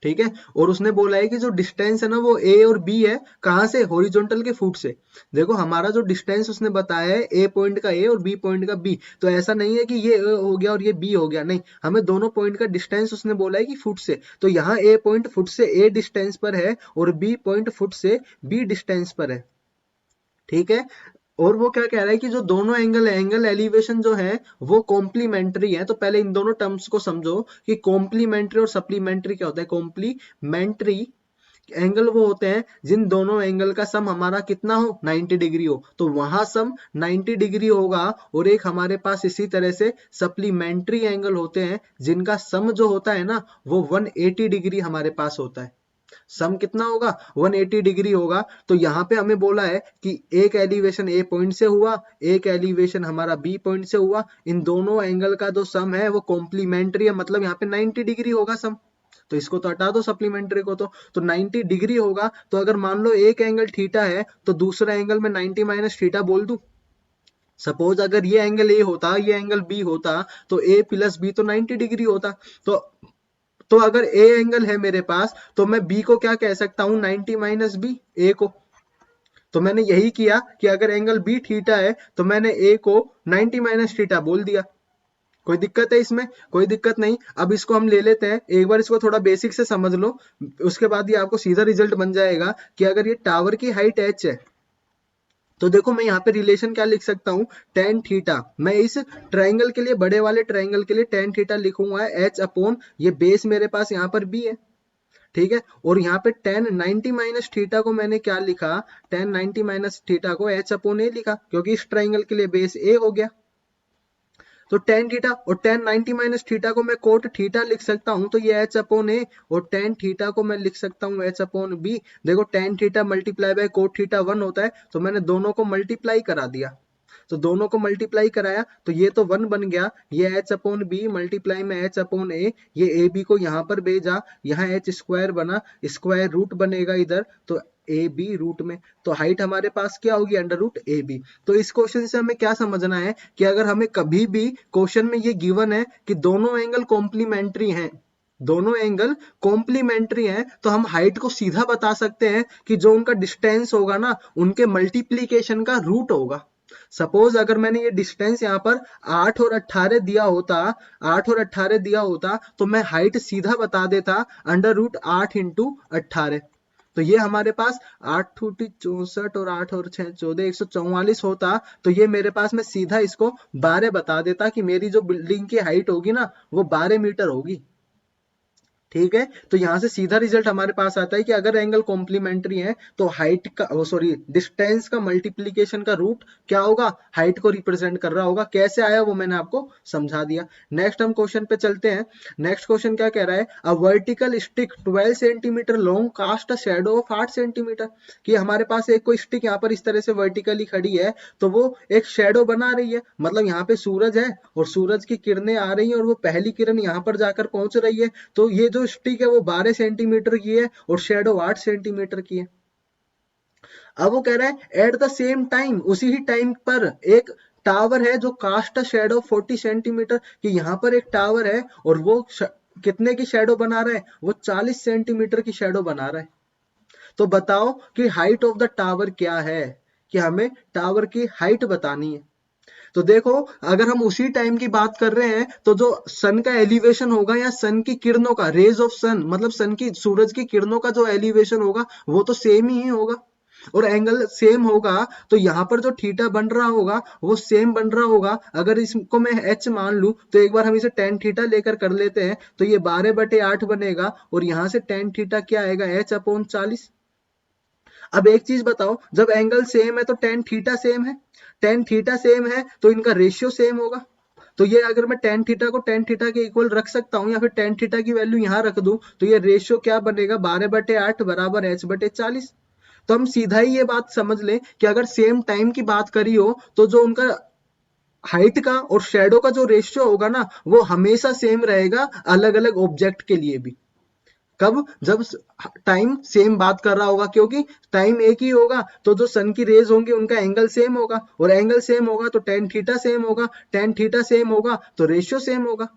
ठीक है, और उसने बोला है कि जो डिस्टेंस है ना वो ए और बी है, कहाँ से, हॉरिजॉन्टल के फुट से। देखो हमारा जो डिस्टेंस उसने बताया है, ए पॉइंट का ए और बी पॉइंट का बी, तो ऐसा नहीं है कि ये ए हो गया और ये बी हो गया, नहीं, हमें दोनों पॉइंट का डिस्टेंस उसने बोला है कि फुट से। तो यहाँ ए पॉइंट फुट से ए डिस्टेंस पर है और बी पॉइंट फुट से बी डिस्टेंस पर है। ठीक है, और वो क्या कह रहा है कि जो दोनों एंगल है, एंगल एलिवेशन जो है वो कॉम्प्लीमेंट्री है। तो पहले इन दोनों टर्म्स को समझो कि कॉम्प्लीमेंट्री और सप्लीमेंट्री क्या होता है। कॉम्प्लीमेंट्री एंगल वो होते हैं जिन दोनों एंगल का सम हमारा कितना हो, 90 डिग्री हो, तो वहां सम 90 डिग्री होगा। और एक हमारे पास इसी तरह से सप्लीमेंट्री एंगल होते हैं जिनका सम जो होता है ना वो 180 डिग्री हमारे पास होता है। सम कितना होगा, 180 डिग्री होगा। तो यहाँ पे हमें बोला है कि एक एलिवेशन ए पॉइंट से हुआ, एक एलिवेशन हमारा बी पॉइंट से हुआ, इन दोनों एंगल का जो सम है वो कॉम्प्लीमेंट्री है, मतलब यहाँ पे 90 डिग्री होगा सम। तो इसको तो हटा दो सप्लीमेंट्री को, तो 90 डिग्री होगा। तो अगर मान लो एक एंगल थीटा है तो दूसरा एंगल में 90 माइनस थीटा बोल दूं। सपोज अगर ये एंगल ए होता, ये एंगल बी होता, तो ए प्लस बी तो 90 डिग्री होता। तो तो अगर ए एंगल है मेरे पास तो मैं बी को क्या कह सकता हूं, 90 माइनस बी ए को। तो मैंने यही किया कि अगर एंगल बी थीटा है तो मैंने ए को 90 माइनस थीटा बोल दिया। कोई दिक्कत है इसमें, कोई दिक्कत नहीं। अब इसको हम ले लेते हैं, एक बार इसको थोड़ा बेसिक से समझ लो, उसके बाद ये आपको सीधा रिजल्ट बन जाएगा कि अगर ये टावर की हाइट एच है तो देखो मैं यहाँ पे रिलेशन क्या लिख सकता हूँ, टेन थीटा। मैं इस ट्राइंगल के लिए, बड़े वाले ट्राइंगल के लिए टेन थीटा लिखूंगा एच अपॉन, ये बेस मेरे पास यहाँ पर बी है। ठीक है, और यहाँ पे टेन 90 माइनस थीटा को मैंने क्या लिखा, टेन 90 माइनस थीटा को एच अपॉन ए लिखा, क्योंकि इस ट्राइंगल के लिए बेस ए हो गया। तो टेन थीटा और टेन 90 माइनस थीटा को मैं कोट थीटा लिख सकता हूं, तो ये एच अपॉन ए, और टेन थीटा को मैं लिख सकता हूं एच अपॉन बी। देखो tan theta multiply by cot theta 1 होता है, तो मैंने दोनों को मल्टीप्लाई करा दिया। तो दोनों को मल्टीप्लाई कराया तो ये तो 1 बन गया, ये एच अपॉन बी मल्टीप्लाई में एच अपॉन ए, ये ए बी को यहाँ पर भेजा, यहाँ एच स्क्वायर बना, स्क्वायर रूट बनेगा इधर, तो ए बी रूट में। तो हाइट हमारे पास क्या होगी, अंडर रूट ए बी। तो इस क्वेश्चन से हमें क्या समझना है कि अगर हमें कभी भी क्वेश्चन में ये गिवन है कि दोनों एंगल कॉम्प्लीमेंट्री हैं, दोनों एंगल कॉम्प्लीमेंट्री हैं, तो हम हाइट को सीधा बता सकते हैं कि जो उनका डिस्टेंस होगा ना उनके मल्टीप्लीकेशन का रूट होगा। सपोज अगर मैंने ये डिस्टेंस यहाँ पर 8 और 18 दिया होता, 8 और 18 दिया होता, तो मैं हाइट सीधा बता देता अंडर रूट 8 इंटू 18। तो ये हमारे पास 8 टूटी 64 और 8 और 6 14 144 होता। तो ये मेरे पास, मैं सीधा इसको 12 बता देता कि मेरी जो बिल्डिंग की हाइट होगी ना वो 12 मीटर होगी। ठीक है, तो यहां से सीधा रिजल्ट हमारे पास आता है कि अगर एंगल कॉम्प्लीमेंट्री है तो हाइट का, सॉरी, डिस्टेंस का मल्टीप्लीकेशन का रूट क्या होगा, हाइट को रिप्रेजेंट कर रहा होगा। कैसे आया वो मैंने आपको समझा दिया। नेक्स्ट हम क्वेश्चन पे चलते हैं। नेक्स्ट क्वेश्चन क्या कह रहा है, a vertical stick 12 centimetre long cast a shadow of 8 centimetre. कि हमारे पास एक कोई स्टिक यहाँ पर इस तरह से वर्टिकली खड़ी है, तो वो एक शेडो बना रही है, मतलब यहाँ पे सूरज है और सूरज की किरणें आ रही है और वो पहली किरण यहाँ पर जाकर पहुंच रही है। तो ये जो स्टिक है वो 12 सेंटीमीटर की है और शेडो 8 सेंटीमीटर की है। अब वो कह रहा है एट द सेम टाइम, उसी ही टाइम पर एक टावर है जो कास्ट अ शेडो 40 सेंटीमीटर, कि यहाँ पर एक टावर है और वो कितने की शेडो बना रहा है, वो 40 सेंटीमीटर की शेडो बना रहा है। तो बताओ कि हाइट ऑफ द टावर क्या है, कि हमें टावर की हाइट बतानी है। तो देखो अगर हम उसी टाइम की बात कर रहे हैं तो जो सन का एलिवेशन होगा या सन की किरणों का, रेज ऑफ सन, मतलब सन की, सूरज की किरणों का जो एलिवेशन होगा वो तो सेम ही होगा और एंगल सेम होगा। तो यहाँ पर जो थीटा बन रहा होगा वो सेम बन रहा होगा। अगर इसको मैं एच मान लूं तो एक बार हम इसे टेन थीटा लेकर कर लेते हैं, तो ये 12/8 बनेगा और यहाँ से टेन थीटा क्या आएगा, एच अपॉन 40। अब एक चीज बताओ, जब एंगल सेम है तो टेन थीटा सेम है, टेन थीटा सेम है तो इनका रेशियो सेम होगा। तो ये अगर मैं टेन थीटा को टेन थीटा के इक्वल रख सकता हूं या फिर टेन थीटा की वैल्यू यहां रख दूं, तो ये रेशियो क्या बनेगा, 12/8 बराबर h/40। तो हम सीधा ही ये बात समझ लें कि अगर सेम टाइम की बात करी हो तो जो उनका हाइट का और शेडो का जो रेशियो होगा ना वो हमेशा सेम रहेगा, अलग अलग ऑब्जेक्ट के लिए भी। कब? जब टाइम सेम बात कर रहा होगा, क्योंकि टाइम एक ही होगा तो जो सन की रेज होंगी उनका एंगल सेम होगा, और एंगल सेम होगा तो टेन थीटा सेम होगा, टेन थीटा सेम होगा तो रेशियो सेम होगा।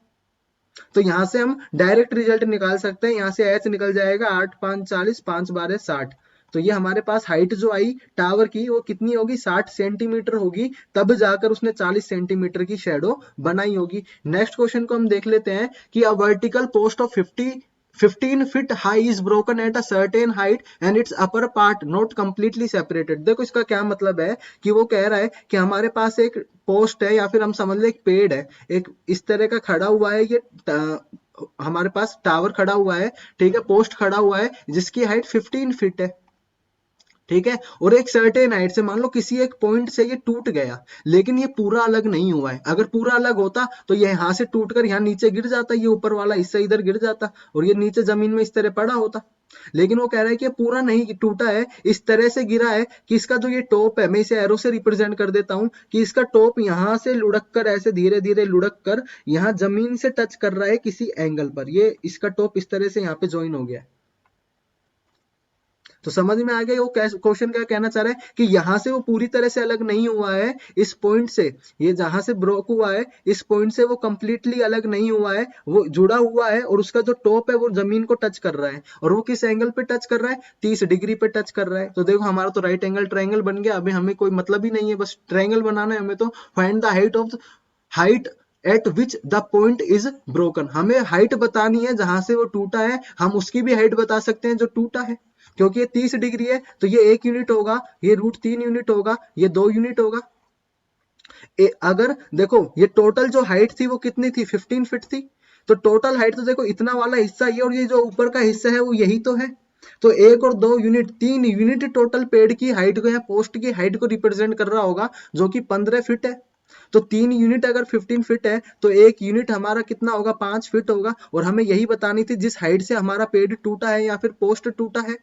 तो यहां से हम डायरेक्ट रिजल्ट निकाल सकते हैं, यहां से एच निकल जाएगा 8 5 40, 5 12 60। तो ये हमारे पास हाइट जो आई टावर की वो कितनी होगी? 60 सेंटीमीटर होगी, तब जाकर उसने 40 सेंटीमीटर की शेडो बनाई होगी। नेक्स्ट क्वेश्चन को हम देख लेते हैं कि a vertical post of 15 feet high is broken at a certain height and its upper part not completely separated। देखो इसका क्या मतलब है कि वो कह रहा है कि हमारे पास एक पोस्ट है, या फिर हम समझ ले एक पेड़ है, एक इस तरह का खड़ा हुआ है, ये हमारे पास टावर खड़ा हुआ है, ठीक है, पोस्ट खड़ा हुआ है जिसकी हाइट 15 फीट है, ठीक है, और एक सर्टेन हाइट से मान लो किसी एक पॉइंट से ये टूट गया, लेकिन ये पूरा अलग नहीं हुआ है। अगर पूरा अलग होता तो ये यहां से टूटकर यहाँ नीचे गिर जाता, ये ऊपर वाला हिस्सा इधर गिर जाता और ये नीचे जमीन में इस तरह पड़ा होता। लेकिन वो कह रहा है कि ये पूरा नहीं टूटा है, इस तरह से गिरा है कि इसका जो ये टॉप है, मैं इसे एरो से रिप्रेजेंट कर देता हूं कि इसका टॉप यहां से लुढ़क कर, ऐसे धीरे धीरे लुढ़क कर यहाँ जमीन से टच कर रहा है किसी एंगल पर, ये इसका टॉप इस तरह से यहाँ पे ज्वाइन हो गया है। तो समझ में आ गया वो क्वेश्चन क्या कहना चाह रहा है कि यहां से वो पूरी तरह से अलग नहीं हुआ है, इस पॉइंट से, ये जहां से ब्रोक हुआ है इस पॉइंट से वो कंप्लीटली अलग नहीं हुआ है, वो जुड़ा हुआ है और उसका जो टॉप है वो जमीन को टच कर रहा है। और वो किस एंगल पे टच कर रहा है? 30 डिग्री पे टच कर रहा है। तो देखो हमारा तो राइट एंगल ट्रायंगल बन गया। अभी हमें कोई मतलब ही नहीं है, बस ट्रायंगल बनाना है हमें। तो find the height eight which the point is broken. हमें हाइट बतानी है जहां से वो टूटा है, हम उसकी भी हाइट बता सकते हैं जो टूटा है, क्योंकि ये 30 डिग्री है तो ये 1 यूनिट होगा, ये √3 यूनिट होगा, ये 2 यूनिट होगा। अगर देखो ये टोटल जो हाइट थी वो कितनी थी? 15 फीट थी। तो टोटल हाइट तो देखो इतना वाला हिस्सा ये, और ये जो ऊपर का हिस्सा है वो यही तो है। तो 1 और 2 यूनिट, 3 यूनिट टोटल पेड़ की हाइट को या पोस्ट की हाइट को रिप्रेजेंट कर रहा होगा, जो कि 15 फीट है। तो 3 यूनिट अगर 15 फीट है तो 1 यूनिट हमारा कितना होगा? 5 फीट होगा। और हमें यही बतानी थी जिस हाइट से हमारा पेड़ टूटा है या फिर पोस्ट टूटा है,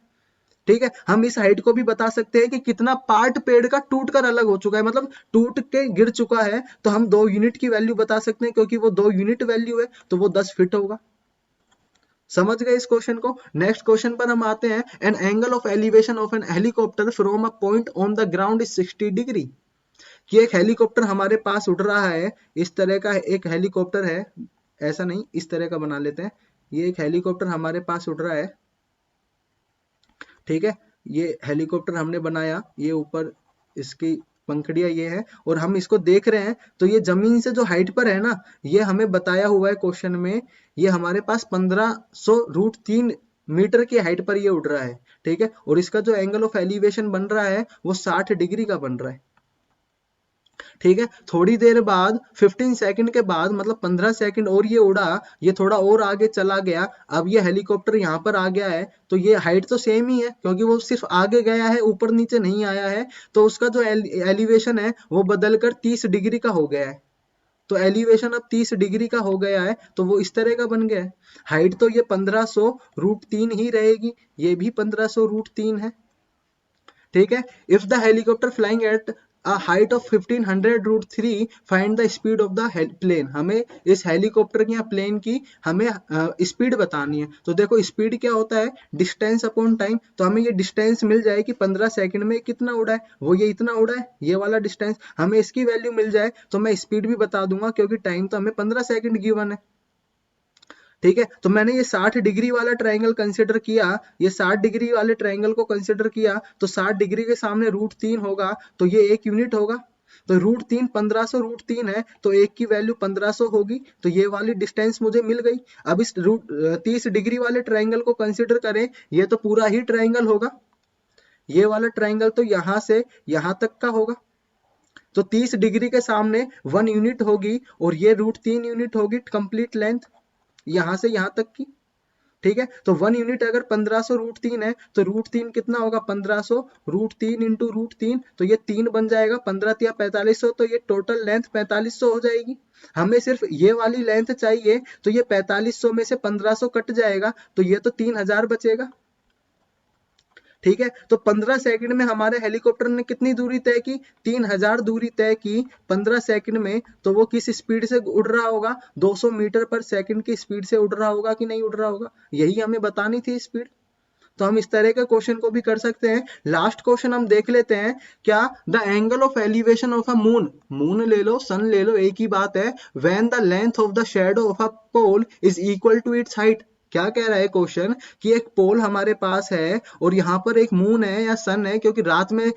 ठीक है। हम इस हाइट को भी बता सकते हैं कि कितना पार्ट पेड़ का टूट कर अलग हो चुका है, मतलब टूट के गिर चुका है। तो हम 2 यूनिट की वैल्यू बता सकते हैं, क्योंकि वो 2 यूनिट वैल्यू है तो वो 10 फीट होगा। समझ गए इस क्वेश्चन को? नेक्स्ट क्वेश्चन पर हम आते हैं। An angle of elevation of an helicopter from a point on the ground is 60 degree. कि एक हेलीकॉप्टर हमारे पास उड़ रहा है, इस तरह का एक हेलीकॉप्टर है, ऐसा नहीं, इस तरह का बना लेते हैं। ये एक हेलीकॉप्टर हमारे पास उड़ रहा है, ठीक है। ये हेलीकॉप्टर हमने बनाया, ये ऊपर इसकी पंखड़ियां ये है, और हम इसको देख रहे हैं। तो ये जमीन से जो हाइट पर है ना, ये हमें बताया हुआ है क्वेश्चन में, ये हमारे पास 1500√3 मीटर की हाइट पर ये उड़ रहा है, ठीक है। और इसका जो एंगल ऑफ एलिवेशन बन रहा है वो 60 डिग्री का बन रहा है, ठीक है। थोड़ी देर बाद 15 सेकंड के बाद, मतलब 15 सेकंड और ये उड़ा, ये थोड़ा और आगे चला गया, अब ये हेलीकॉप्टर यहाँ पर आ गया है। तो ये हाइट तो सेम ही है, क्योंकि वो सिर्फ आगे गया है, ऊपर नीचे नहीं आया है। तो उसका जो एलिवेशन है वो बदल कर 30 डिग्री का हो गया है। तो एलिवेशन अब 30 डिग्री का हो गया है, तो वो इस तरह का बन गया है। हाइट तो ये 1500√3 ही रहेगी, ये भी 1500√3 है, ठीक है। If the helicopter flying at a height of 1500√3 find the speed of the plane. हमें इस हेलीकॉप्टर की या प्लेन की हमें स्पीड बतानी है। तो देखो स्पीड क्या होता है? Distance upon time. तो हमें ये डिस्टेंस मिल जाए कि 15 सेकंड में कितना उड़ा है, वो ये इतना उड़ा है, ये वाला डिस्टेंस हमें इसकी वैल्यू मिल जाए तो मैं स्पीड भी बता दूंगा, क्योंकि टाइम तो हमें 15 सेकंड गिवन है, ठीक है। तो मैंने ये 60 डिग्री वाला ट्रायंगल कंसिडर किया, ये 60 डिग्री वाले ट्रायंगल को कंसिडर किया, तो 60 डिग्री के सामने √3 होगा तो ये 1 यूनिट होगा। तो √3 1500√3 है, तो 1 की वैल्यू 1500 होगी। तो ये वाली डिस्टेंस मुझे मिल गई। अब इस 30 डिग्री वाले ट्रायंगल को कंसिडर करें, ये तो पूरा ही ट्रायंगल होगा, ये वाला ट्रायंगल तो यहां से यहां तक का होगा। तो 30 डिग्री के सामने 1 यूनिट होगी, और ये √3 यूनिट होगी कंप्लीट लेंथ यहां से यहां तक की, ठीक है। तो 1 यूनिट अगर 1500√3 है तो √3 कितना होगा? 1500√3 इंटू √3, तो ये 3 बन जाएगा, 15 या 4500, तो ये टोटल लेंथ 4500 हो जाएगी। हमें सिर्फ ये वाली लेंथ चाहिए, तो ये 4500 में से 1500 कट जाएगा, तो ये तो 3000 बचेगा, ठीक है, तो 15 सेकंड में हमारे हेलीकॉप्टर ने कितनी दूरी तय की, 3000 दूरी तय की 15 सेकंड में। तो वो किस स्पीड से उड़ रहा होगा, 200 मीटर पर सेकंड की स्पीड से उड़ रहा होगा कि नहीं उड़ रहा होगा, यही हमें बतानी थी स्पीड। तो हम इस तरह के क्वेश्चन को भी कर सकते हैं। लास्ट क्वेश्चन हम देख लेते हैं, क्या the angle of elevation of a moon, moon ले लो सन ले लो एक ही बात है, when the length of the shadow of a pole is equal to its height. क्या कह रहा है क्वेश्चन कि एक पोल हमारे पास है और यहाँ पर एक मून है या सन है, क्योंकि रात में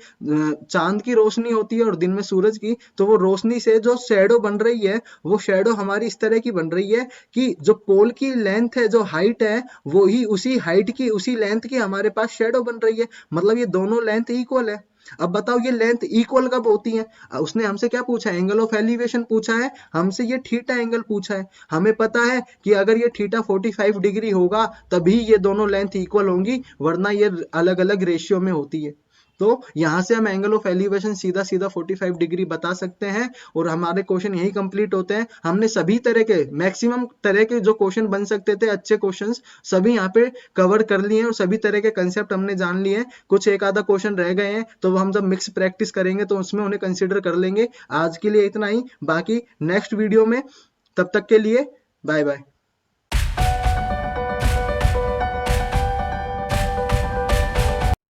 चांद की रोशनी होती है और दिन में सूरज की, तो वो रोशनी से जो शैडो बन रही है वो शैडो हमारी इस तरह की बन रही है कि जो पोल की लेंथ है, जो हाइट है, वो ही उसी हाइट की उसी लेंथ की हमारे पास शेडो बन रही है। मतलब ये दोनों लेंथ इक्वल है। अब बताओ ये लेंथ इक्वल कब होती है, उसने हमसे क्या पूछा है, एंगल ऑफ एलिवेशन पूछा है, हमसे ये थीटा एंगल पूछा है। हमें पता है कि अगर ये थीटा 45 डिग्री होगा तभी ये दोनों लेंथ इक्वल होंगी, वरना ये अलग अलग रेशियो में होती है। तो यहां से हम एंगल ऑफ एलिवेशन सीधा सीधा 45 डिग्री बता सकते हैं और हमारे क्वेश्चन यही कंप्लीट होते हैं। हमने सभी तरह के मैक्सिमम तरह के जो क्वेश्चन बन सकते थे अच्छे क्वेश्चंस सभी यहाँ पे कवर कर लिए हैं और सभी तरह के कंसेप्ट हमने जान लिए हैं। कुछ एक आधा क्वेश्चन रह गए हैं तो हम जब मिक्स प्रैक्टिस करेंगे तो उसमें उन्हें कंसिडर कर लेंगे। आज के लिए इतना ही, बाकी नेक्स्ट वीडियो में, तब तक के लिए बाय बाय।